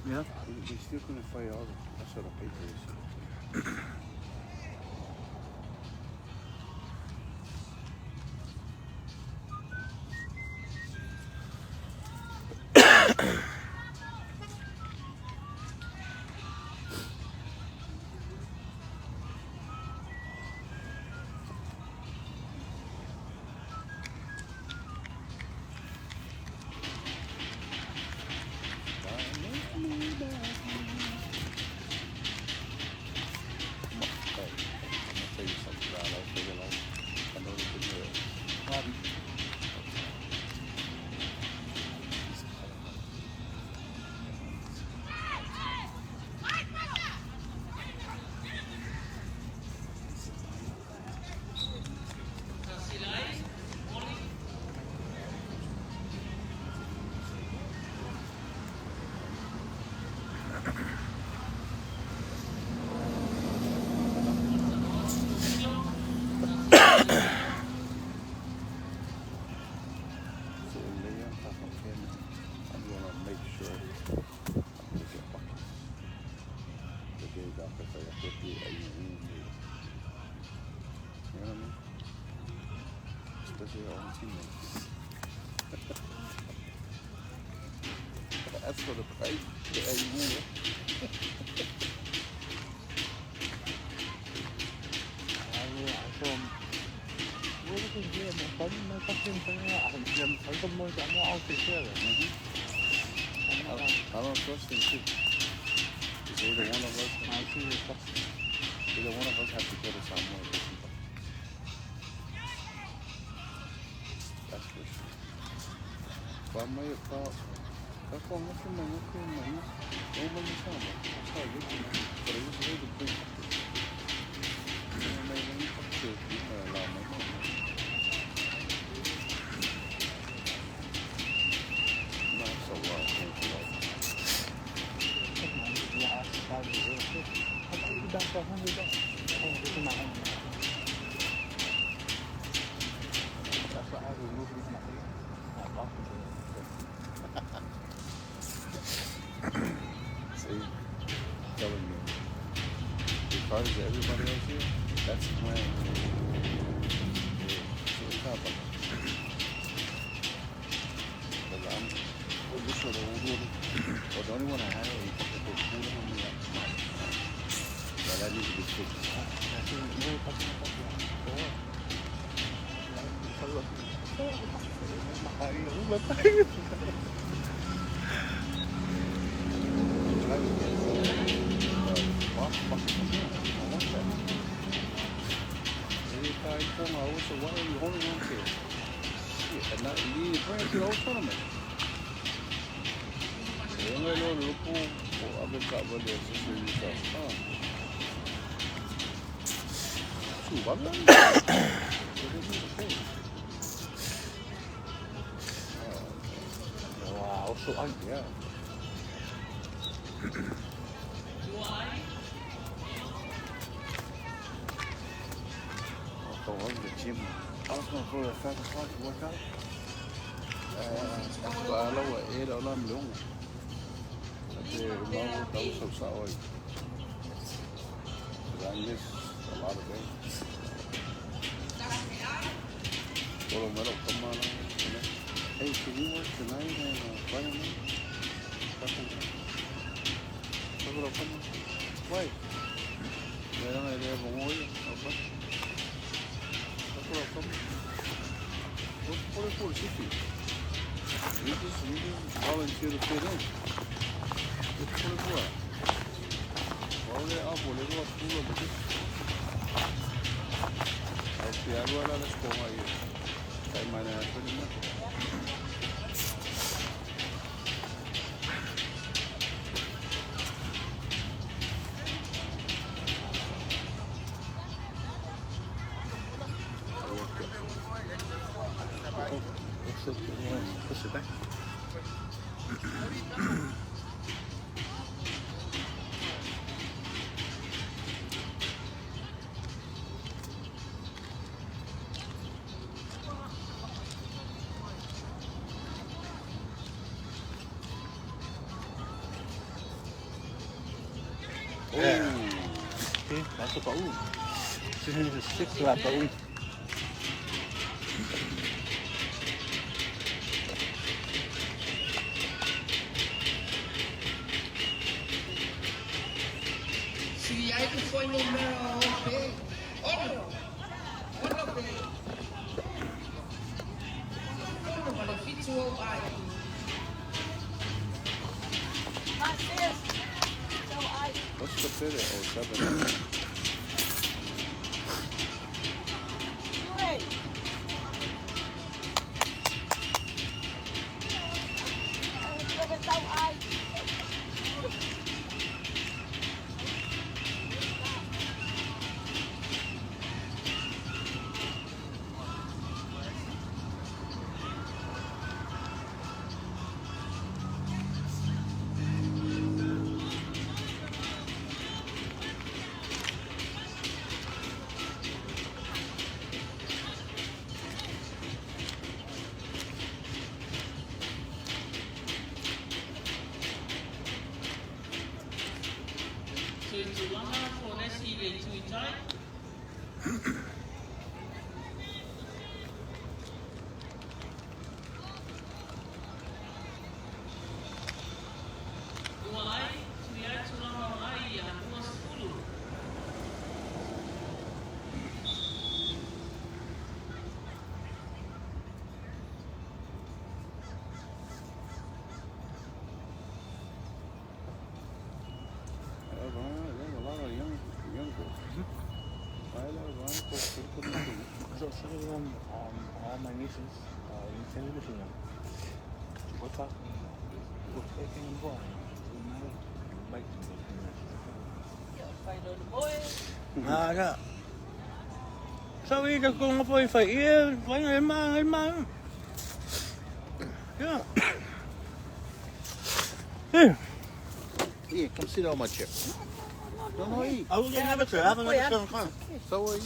Yeah. They still couldn't fight all that sort of paper. Especially on teammates. That's for the price. Hey, you عشان ممكن هي محتاج ما تقدم فيها عشان تقدم مجموعة في الشارع. I don't trust them too. Either one of us, either one of us have to go to somewhere. That's for sure. But my thought, that's what I'm looking at. Don't let me come. That's how I get you. But it was really quick. See, telling me, regardless of everybody else here, that's the plan. So it's not about this or the old one, or the only one I have is the cool one. But that needs to be fixed. And not lead the brand to the whole tournament. Yo no lo puedo haber acabado de hacer wow, so yeah. I was the gym. I was going to go to 5 o'clock to work out. I know what 8 or 9 million. That was so sorry. I missed a lot of days. Well, come on. Hey, can you work tonight and Friday night? Wait. They don't have a warrior. What's 44 to 60? You just volunteer to fit in. It's 24. All they up, they go up school over this. I'll see, I go out of school my year. I might have 20 minutes. Push it back. Yeah. See, that's the baul. She needs to stick to that baul. Si hay que foi número B, olha, B. Olha, malefício ou ai. What's the bid at 07? So all my nieces in television. We're talking, we're taking them going. Yeah. So we just going for 5 years. Why man? Yeah. Here. Here, come sit on my chair. No, eat. I was gonna have a chair. I haven't got a chair. Come. So are you?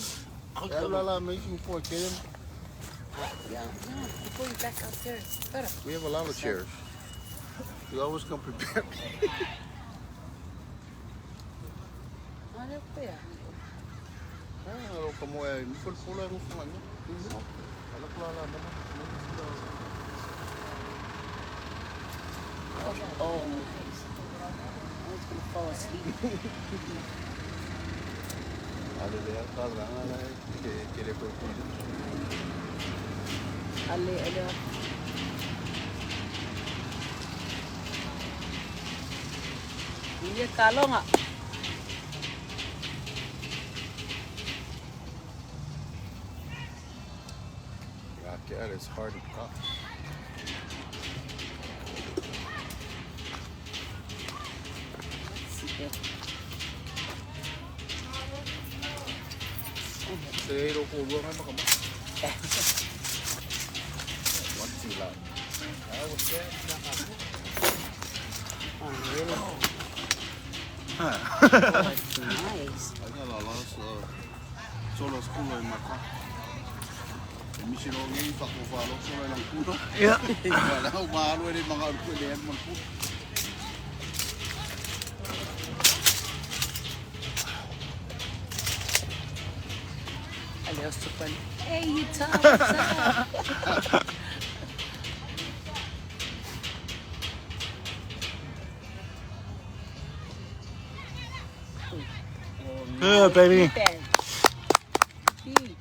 La making for kidding. Yeah, no, before you back upstairs. Better. We have a lot of chairs. You always come prepared. Olha o pé. Como é, não foi full no fundo, né? Ela falou lá, Oh, I was gonna fall asleep. Olha, tá lá, né? Que ele foi Ali. Ini kalau nggak? Yeah, it's hard to cut. Thế đâu cô luôn hay mà không biết. What gì lại? Oh, really? Nice. Nice. I got a lot of solo school in my car. Misi lo ngi pa ko falo solo lang puno. Yeah. Wala ko maalo ni mga ulian man po. Aliás, super. Hey, Tom, what's up? Good, baby. Eat.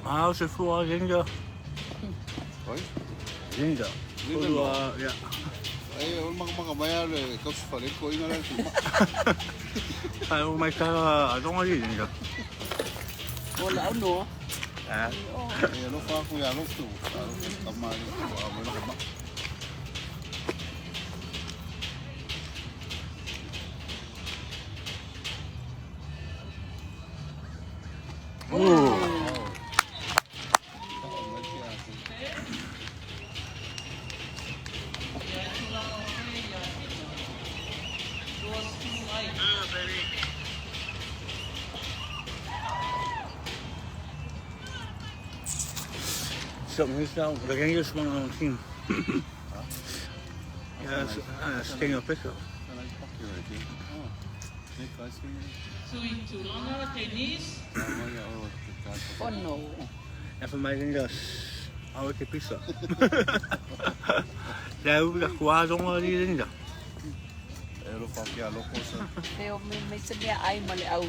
How's it for Ginger? Oi? Ginger. Yeah. Ay, mga bayar ko sa palit ko ina lang. Ay, may kara, don't want Ginger. Wala ano? Ah. Ay, ano pa ko yan to. Kamali ko amo na ba. Ooh. Something is down. The gang is one on team. Yeah, it's taking a picture. Suitulana, tenis. Oh no. Even mij Gingers. Hou ik je pizza. Daar hoef ik gewoon zonder die Ginger. Pero pa kaya loko sa. Pero may sabihan ay mali au.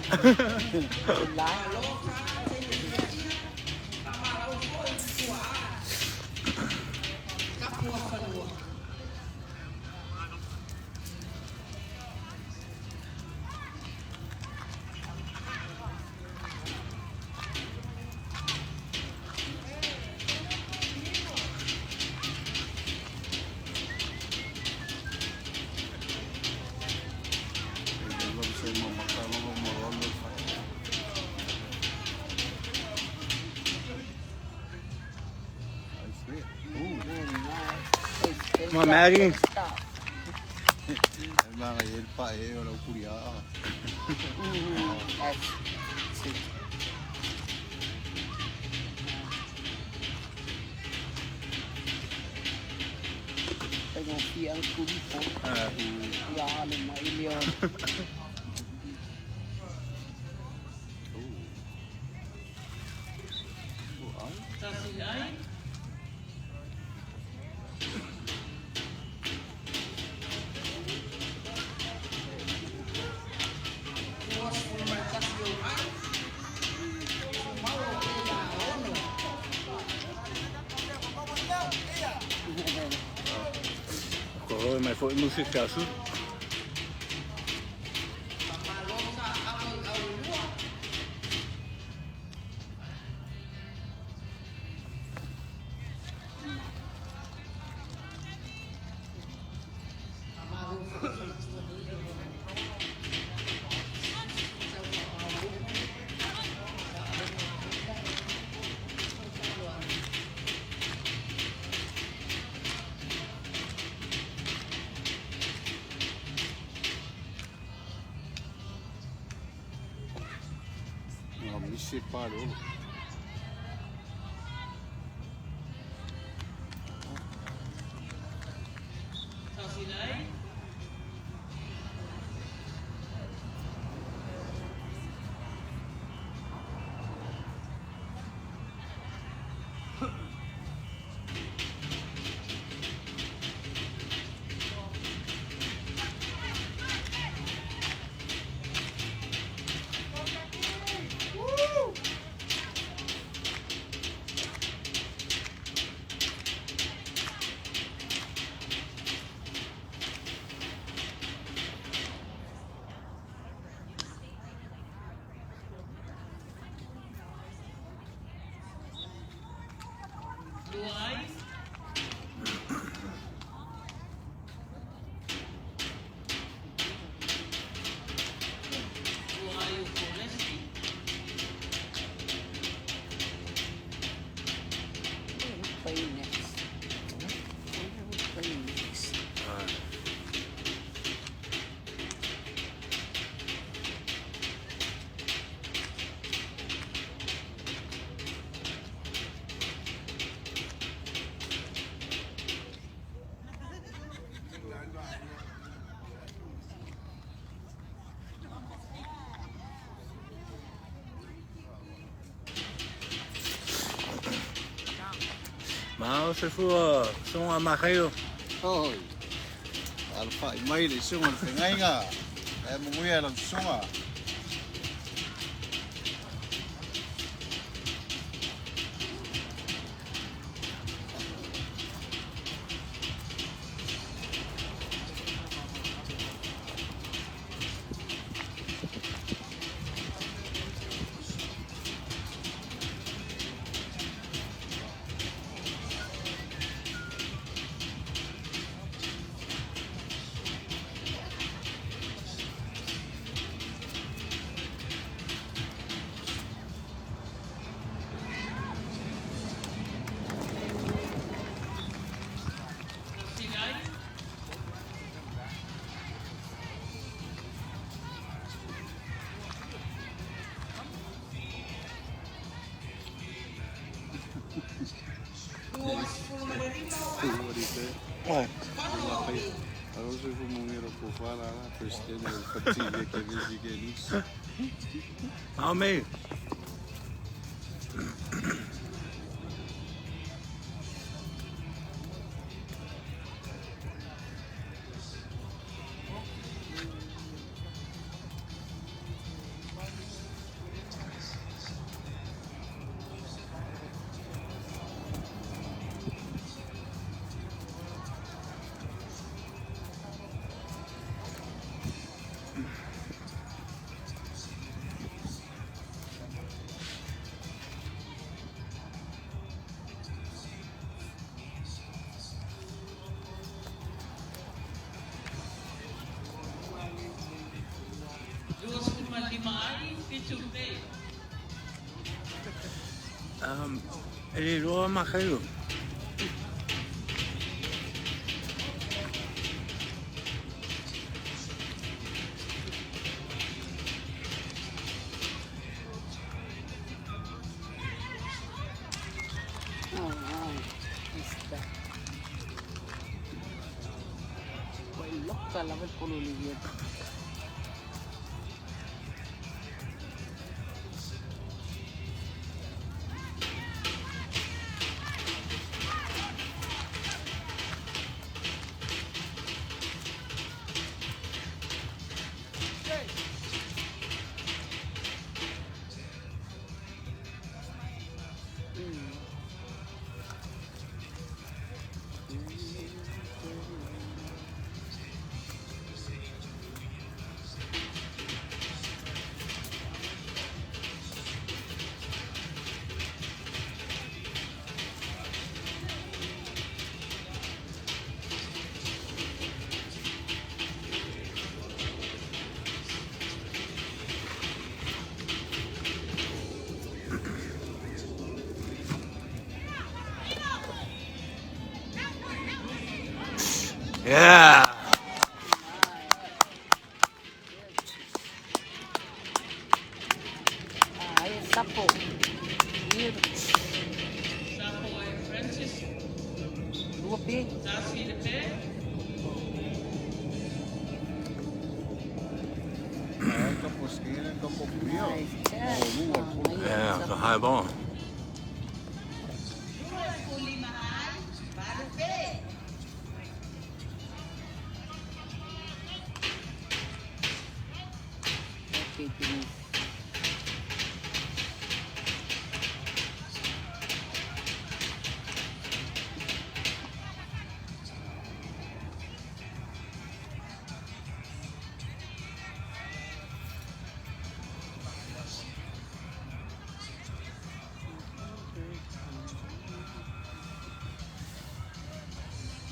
Wala. Maar Maggie. Mga yun pa wala kuya. Tengo piang kulipo. Ya, ano mailiyon. Tasiyay. mai foi musik kasu. Pamalosa awal awal. Misi paro. Sasilay. Luay. Luay o Foresti. Play next. Where we play next? Mau se fu song ama kayo. Oi. Alfa mai le sunga ngai nga. Mo muya lang sunga. Sasilay. Ouais. Alors je vous montrer pour voir là, Christian, le petit qui est végan. Mau me. Duas por lima ai, pichute. Ele lo ama kayo. Oh, wow. What's that? Why look ka lang at pululigyan. Yeah. Ay, sapo. Here. Sapo and Francis, Whoopee. Darcy the bear. Kapos skin en kapos bio. Nice catch. Yeah, it's a high ball. Okay, Denise.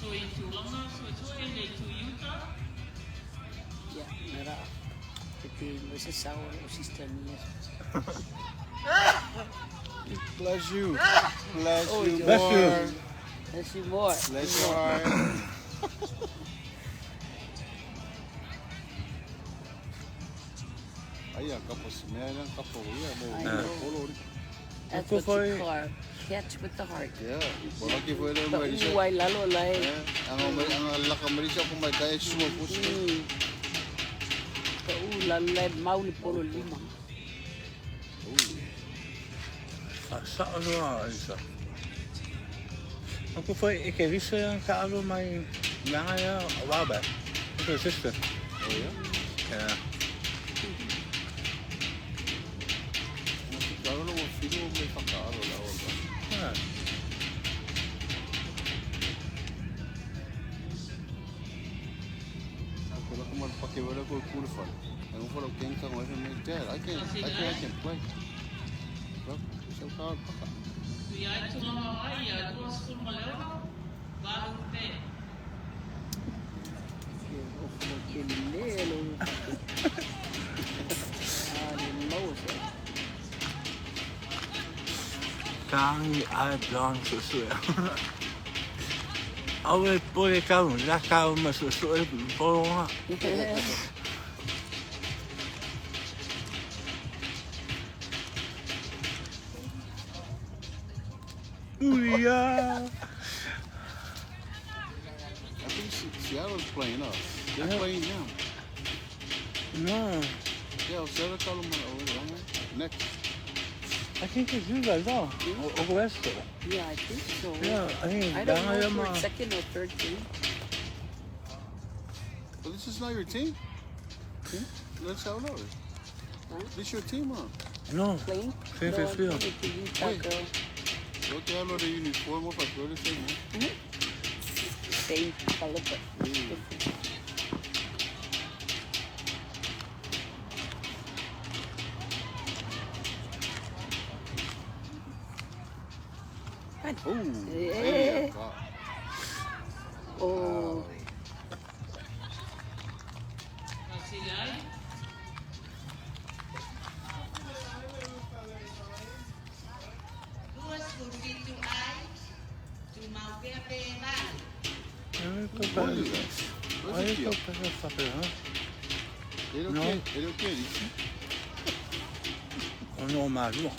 So into Lama, so into Utah. Ya, mira. Porque ese sour o sister niya. Bless you. Bless Oh, you, Bless you. boy. Let's see more. Bless your heart. Ay, kapos meron kapos. I Yeah, know. That's Ako what you po call catch with the heart. yeah. Malaki po ito may siya. Pauway lalo lai. Ang lakamari siya kung may kaya sumo po siya. Paulan lai mauli polo lima. Sa ano isa. Ako po ikerisa yung kaalo may ngaya wabe. Ito sister. Oh, yeah? Yeah. Claro, lo fino may pakaro la ola. Yeah. Ako lang kuman pakiwala ko kulfan. Ang ulo king kang wala may dad. I can play. Bro, so hard paka. Kuya ito Lama ay, tuwas ko malero. Bago te. Kilelo. Animoso. Kang ay blanc susu. Awe pole kau, la kau masusu polo nga. Uya. I think Seattle's playing up. They're playing now. No, Yeah, Seattle call them over next. I think it's you guys though. Over West. Yeah, I think so. Yeah, I think I don't know if Dangayama. we're second or third team. But this is not your team. Let's have it over. Huh? This your team, huh? No, Playing? Same No, field. I'm playing with the Utah Wait. girl. Yo te hablo de uniforme para todo ese, ¿no? Same color, but different. Oh, Eh. God. Oh, Kasilay. Duas por dito ay tumawag ka pera. What is that? What's Why the you so deal? fucking huh? They don't No. care. They don't care. Dice. No malo.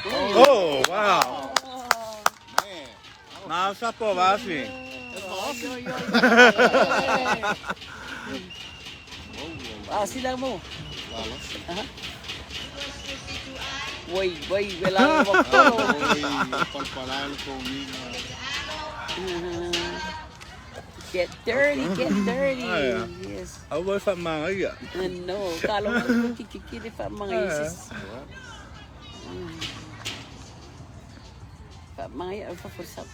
Oh, wow. Man. Nasa po, Basi. That's awesome. ah, sila mo. Lalas. Boy, wala mo magpolo. Uy, palpalalo ko niya. Get dirty, get dirty. Ah, yeah. Yes. Awal sa mga iya. No, kala mo kikikili pa mga isis. Pa mga iya, pa forsap.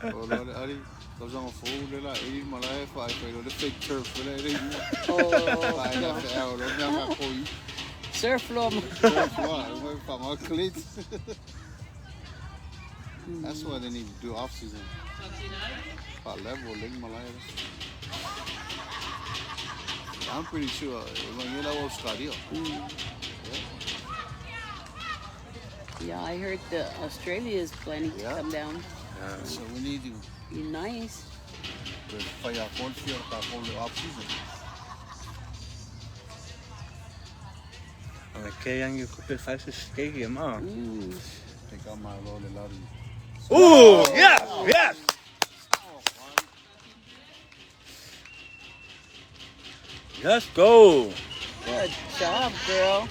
Oh, Lord, Ari. Tapos ang fool nila, eh, malaya pa, pero the fake turf, wala rin mo. Oh, Kaya na sa araw, Lord, nga ako, Surf floor. From our cleats. That's why they need to do off season. Level, I'm pretty sure Australia. Yeah, I heard Australia is planning to come down. So we need to Be nice. fire on field off season. Okay, and you could face the stadium, huh? Take out my Lord and Lord. Oh, yes, yes. Let's go. Good job, girl.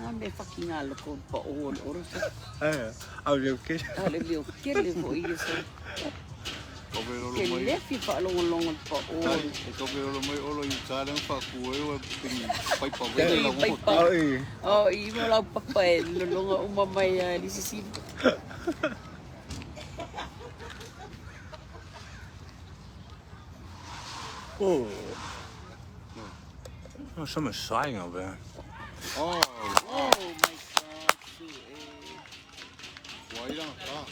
Ambe fucking ala ko pa on oras. I'll be okay. Ale leo kele fo iyo so. Kele fi pa long pa on. Ikaw pero may olo yung salang pa kuwe wa ping pai pa Kele wala pai mo. pa. Oh, iyo lang pa pa lolonga umamay di sisib. Oh. Oh, someone's sighing over there. Oh, Oh my god. why don't ah.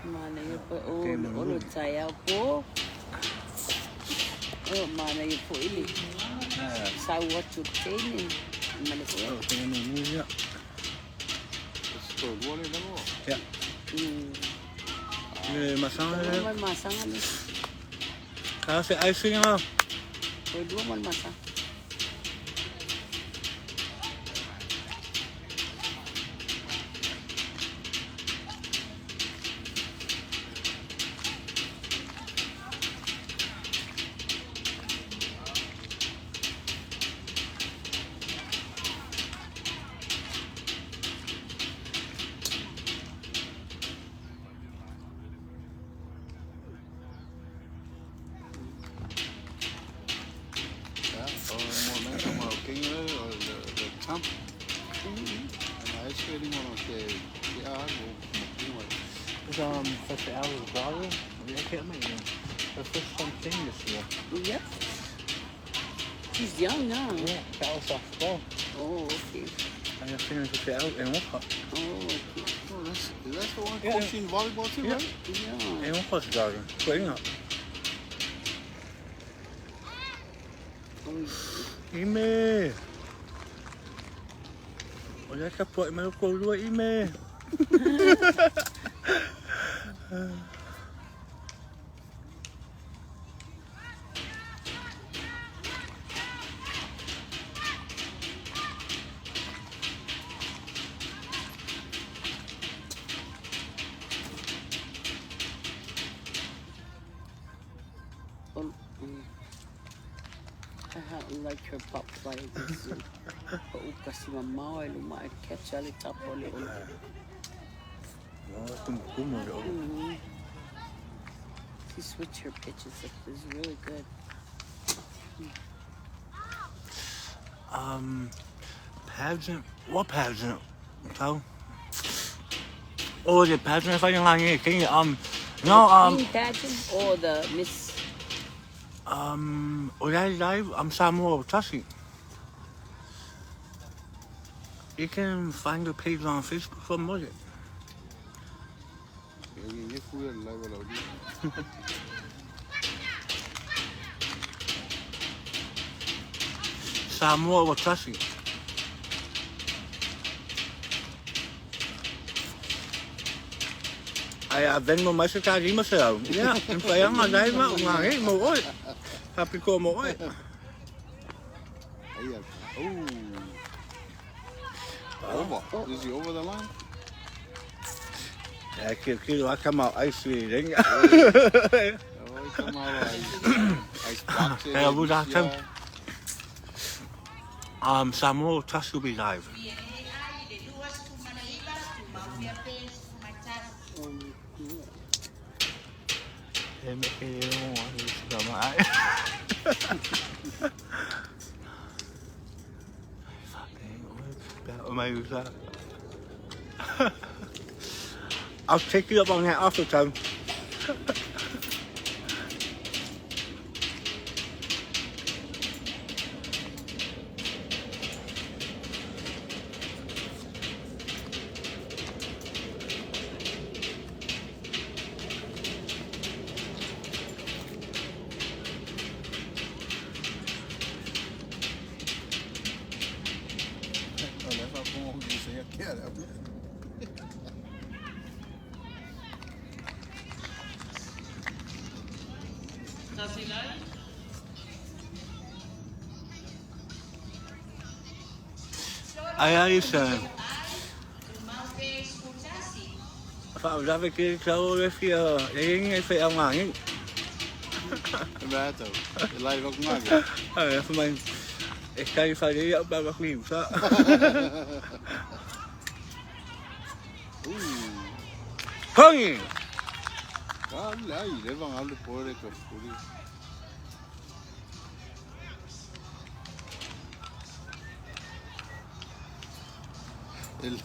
Mana yo pa olo saya po. Oh, mana yo po ili. Sa what you training. Mana po. Oh, yeah. It's good. What is that? Yeah. Masang May masang ano. kasi icing na. Pwede mo man masang. Champ. Ice skating on First hour of daughter. I can't make it. Her first thing this year. Yep. She's young now. Yeah, that was off ball. Oh, okay. I got finished with the out and walk up. Oh, okay. Oh, is that the one Yeah. coaching volleyball too, Yeah. right? Yeah. And walk up the daughter. Playing up. Ime. Olha que a porta, mas eu colo aí, Ime. I haven't liked her pop like this. Kasi mama ay catch ali tapo li ulo. She switched her pitches up. It was really good. Pageant? What pageant? So? Oh, the pageant if I can lie can you Queen pageant or the Miss? Olha live, I'm Samuel Tassi. You can find the page on Facebook for more. Samuel Tassi. Ai ven mo mais ka ri mo sa. Ya, pa yang dai ma ngai mo oi. Happy ko mo oi. Over. Is he over the line? Ja, I come out ice ring. Come out ice boxing. Hey, would I come? Samuel Tassi will be live. Em cái rồi mà ai. Mày sao? I'll take you up on that offer time. Leva com isso aí aqui, era. Sasilai. Ai sao? Phạm ra về kia cháu lấy phía đấy ngay phải ông hàng ấy. Beto, lá vai com água. Mình cái phải đi ở bao nhiêu sao? Không. Olha aí, levam algo por aí que eu fui. Ele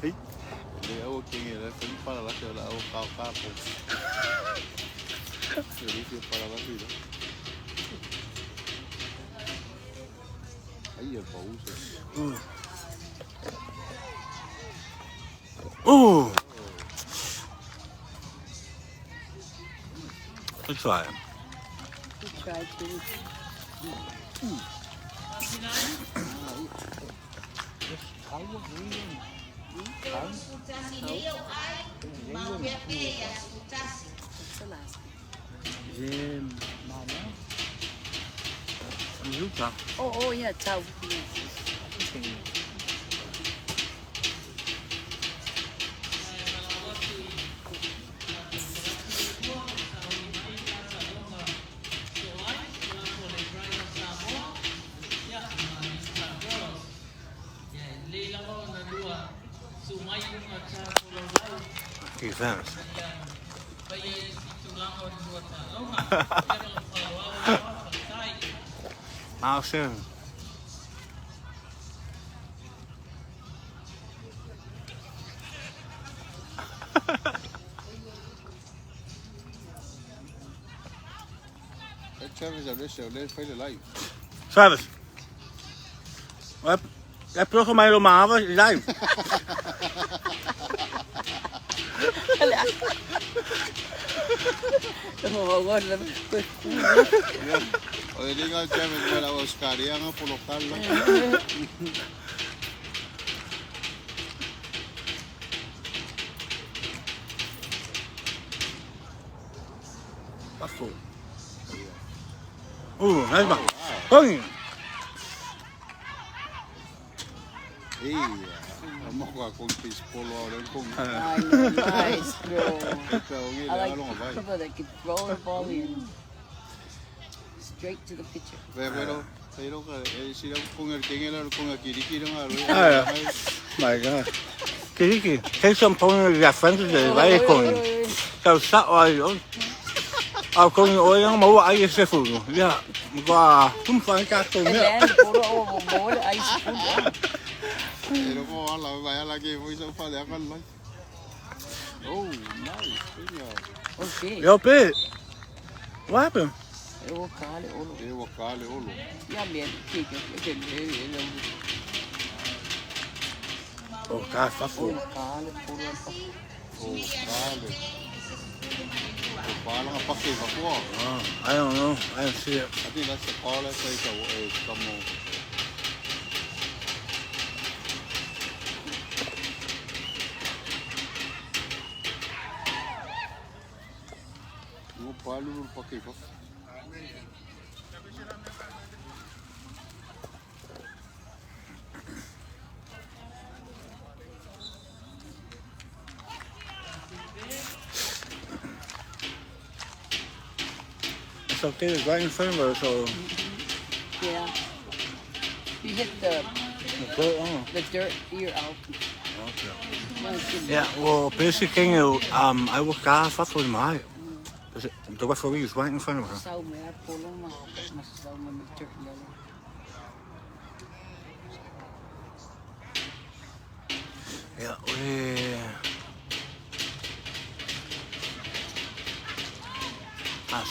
é o quem ele foi para lá que eu lá o carro. Ele foi para lá filho. Aí é pausa. That's right. We tried to. What's the last name? Jim. Lúc nào? Oh, yeah, Tao. Defense. How soon? Travis Alessio, ele foi live. Travis. Cái programma lo mà với đây. Olha, liga o Travis para Oscar, ia nga por local lá. Passou. Aí vai. Oi. Vamos com fish polo ahora con. I know, nice, bro. I I like people that can throw the ball in straight to the pitcher. Pero sila con el king con el kirikiri nga My God. Cái xong phong gạt phán rồi vậy còn sao sao rồi. Con ơi nó mau ai sẽ phụ. Ya. Qua không phải cả tôi nữa. And puro ball ice cream. Pero como a la vaya la que voy a fazer a lá. Oh, nice. Okay. Yo, Pete. What happened? Eu vou cale olo. Eu vou cale olo. Ya bien, chica, que Oh, God, fuck you. cale puro. Oh, cale. O bala nga pakay ba ko? I don't know. I didn't see it. I think that's the call that says como no balo no pakay ba? It's okay, it's right in front of her, so... Yeah. You hit the dirt ear out. Ja, well, basically, I was car for my. The referee is right in front of her. Sau me a polo ma mas sau me meter lalo. Ja,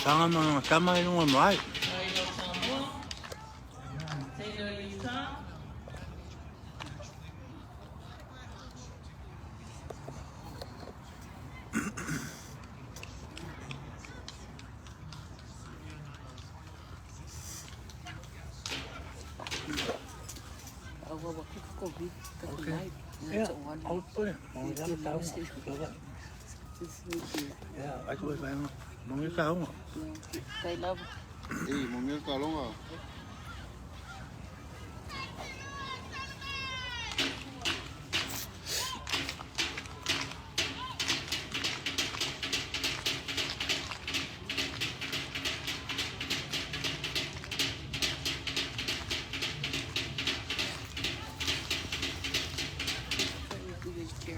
sanga mga kamay yung mai. Taino Samoa. Taino Ita. Awa wa ko bi ka kulay. Ja, oud po yan. Mga tao. Ja, ik wil bij me. Mga tao. Kay love. Eh, mamil kalong ah.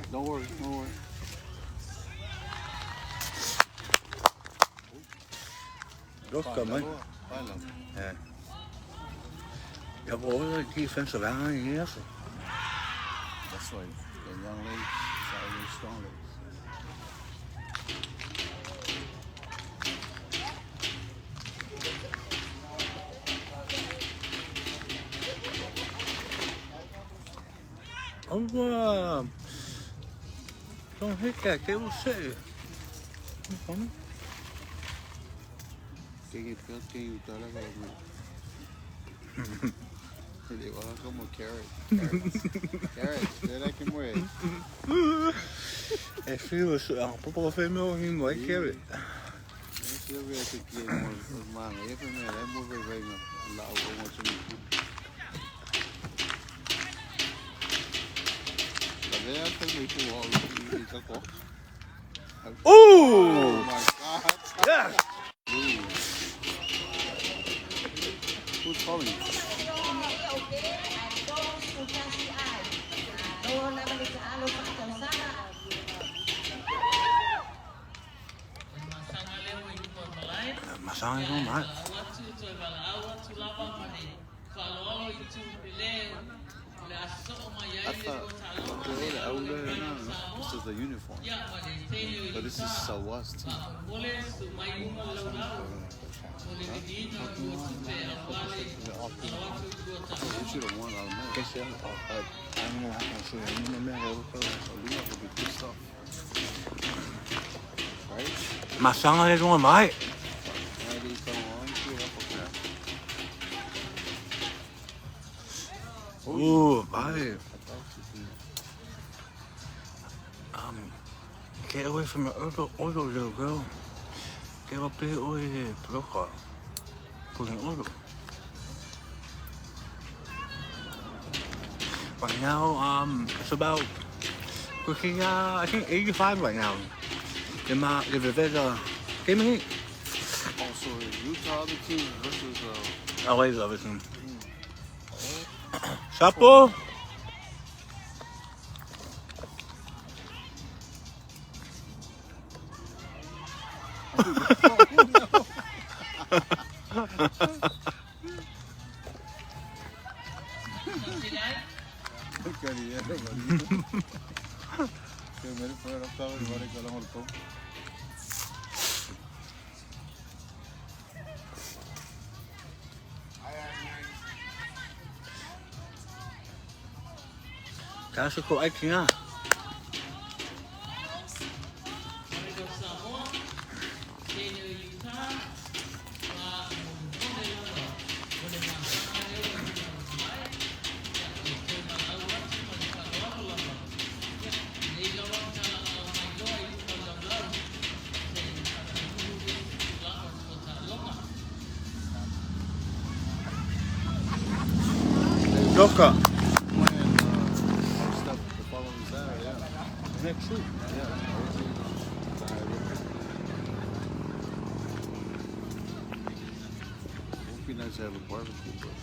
Don't worry, don't worry. Dokter, man. Baila. Ja. Jeg bruger defensive hver i her. That's right. The young legs, it's always strong legs. Og sådan helt kan jeg jo se. Que peor que usted la cosa. Se llegó como carrots, era que muere. Jeg føler så, jeg har på 5 år, hende må ikke kæve. Yo veo que quiere hermano, y eso me da muy bien al lado como se me. La vea que me jugó y sacó. Oh! My God. Yes! Who's calling you? Masang yung mahal. I thought this is the uniform, but this is Sawas too. We should have won automatically. I don't know how to say it. You know, man, We have to be pissed off, right? Masang yung mahal. Why do you come on? Shit, I forgot. Oh, bye. Get away from the other little girl. Get up there over there, broker. Putting oil. Right now, it's about cooking, I think 85 right now. The Rivera, give me. Also, Utah other team versus Always love it. Sapo. que मेरे पैर रखता है बड़े कलम और तो Kaso ko ay kina. Doka. stuff the following Saturday. Yeah. Next week. Yeah. Would be nice to have a barbecue, but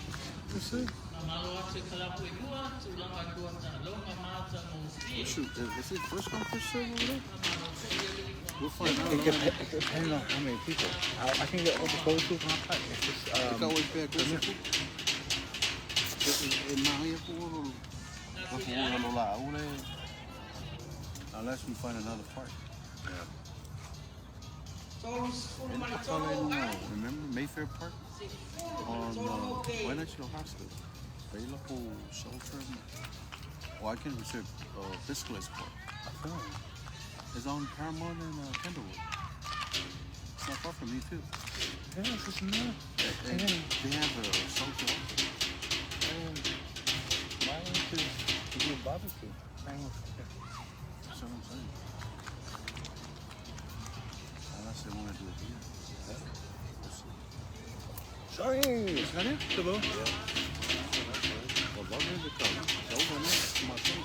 That's it. Malo ate kalapu inua, tulanga dua talonga mata mo Shoot, is it first come, first serve over there? We'll find out. It depends on how many people. I can get over cold soup and hot pot. It's just, Ikaw ay pia ko sa food. Kasi mahaya po ulo. Ako ulo lola ule. Unless we find another part. Remember Mayfair Park? On Financial Hospital. They look for shelter. Well, I can reserve Fiscalist Park. It's on Paramount and Kendallwood. It's not far from me too. yeah, it's just enough. They have a shelter. Why don't you do a barbecue? That's what I'm saying. Unless they want to do it here. Sorry. Is that it? Hello. Well, why did it come? It's over now. It's my thing.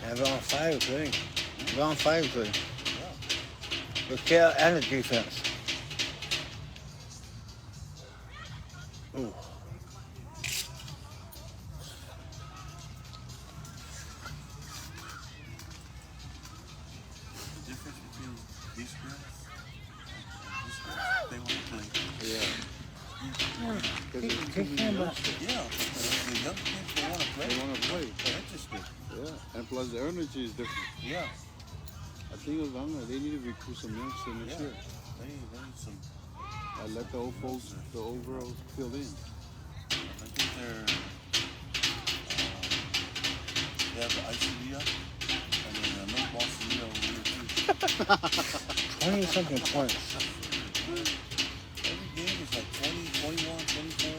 Have it on fire, thing. We're on fire, thing. The care and the defense. Ooh. The difference between these girls and these girls, they want to play. Yeah. Yeah, the young kids, they want to play. They want to play. They're interested. Yeah, and plus the energy is different. Yeah. I think as long as they need to recruit some youngsters next year. They need some. I let the old folks, the old girls fill in. I think they have the ICD up, and then no boss leader over here too. 20 something points. Every game is like 20, 21, 24.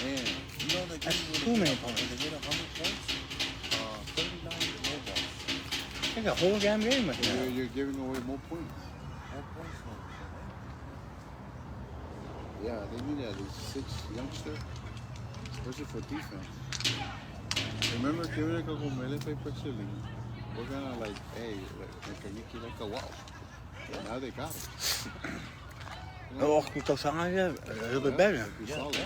Man, you know that That's game too many points. They hit 100 points. 39 no balls. I think a whole damn game right now. You're giving away more points. More points. Yeah, they need at least 6 youngsters, especially for defense. Remember, que era como LFA Prexilling. We're gonna like, hey, like a wow. Now they got it. Oh, because I'm a little bit better. Be solid.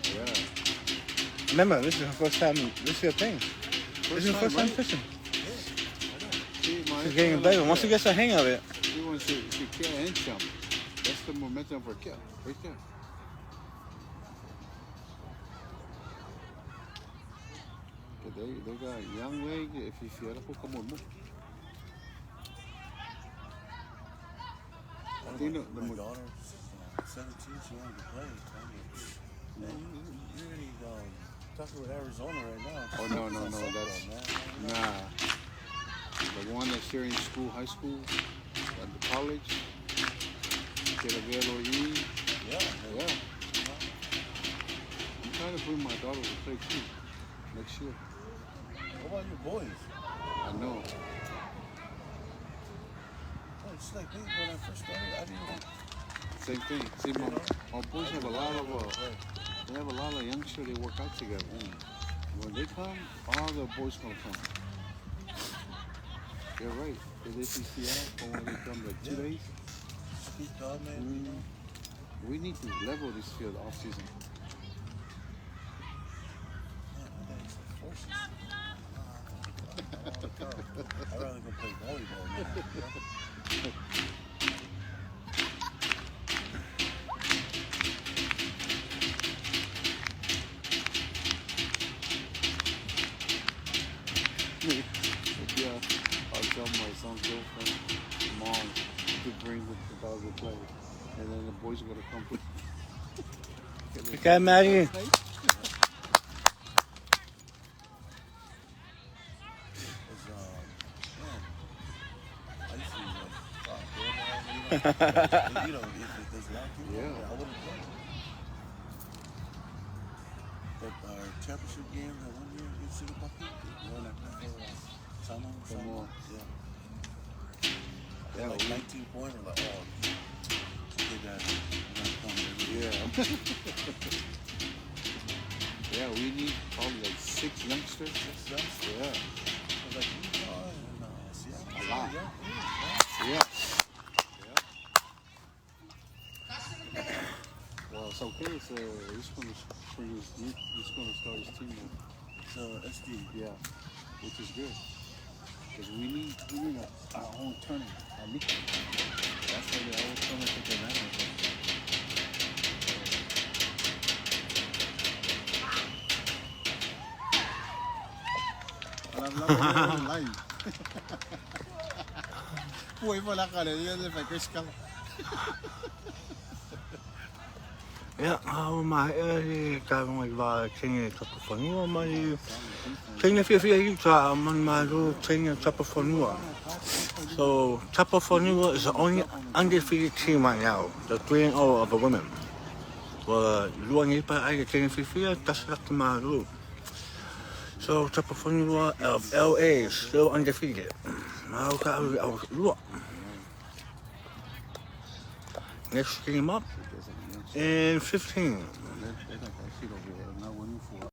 Yeah. Remember, this is the first time, this is your thing. This is the first time right? fishing. See, It's getting better. Once you get the hang of it. He wants to kill and jump. That's the momentum for kill, right there. They got a young leg if you feel like come on. I think my daughter's 17, she wanted to play. Man, you already talking with Arizona right now. Oh, no, that's, nah. The one that's here in school, high school, at the college, yeah. I'm trying to bring my daughter to play too, next year. What about your boys? I know. Oh, it's like me when I first started, I didn't want... Same thing. See, my boys have a lot of youngsters, they work out together. When they come, all the boys gonna come. You're right. If they see Seattle, or when they come like 2 days, we need to level this field off season. I'd rather go play volleyball now. Yeah, I'll tell my son's girlfriend, mom, to bring the dog to play. And then the boys are going to come play. Okay, Maggie. You know, if there's a lot of people, I wouldn't play. But our championship game that 1 year against City Bucky, we won that Sama. Yeah, like 19 points. We're like, oh, okay, guys, we're gonna come every year. Yeah, we need probably like 6 youngsters. 6 youngsters. Yeah. Like, Seattle, a lot. it's okay. It's going to start his team with SD. Yeah, which is good because we need our own tournament. That's why they always come and take advantage of it. Hablamos live. Fue por la galería de Pakistan. Ja, maar kaya mo iba tingin sa pafonua may tingin fiya man malu tingin sa pafonua. So Tapafonua is the only undefeated team right now, the 3-0 of the women. Well, luang ipa ay tingin fiya taslak malu. So Tapafonua of LA is still undefeated. Now look. Next game up in 15.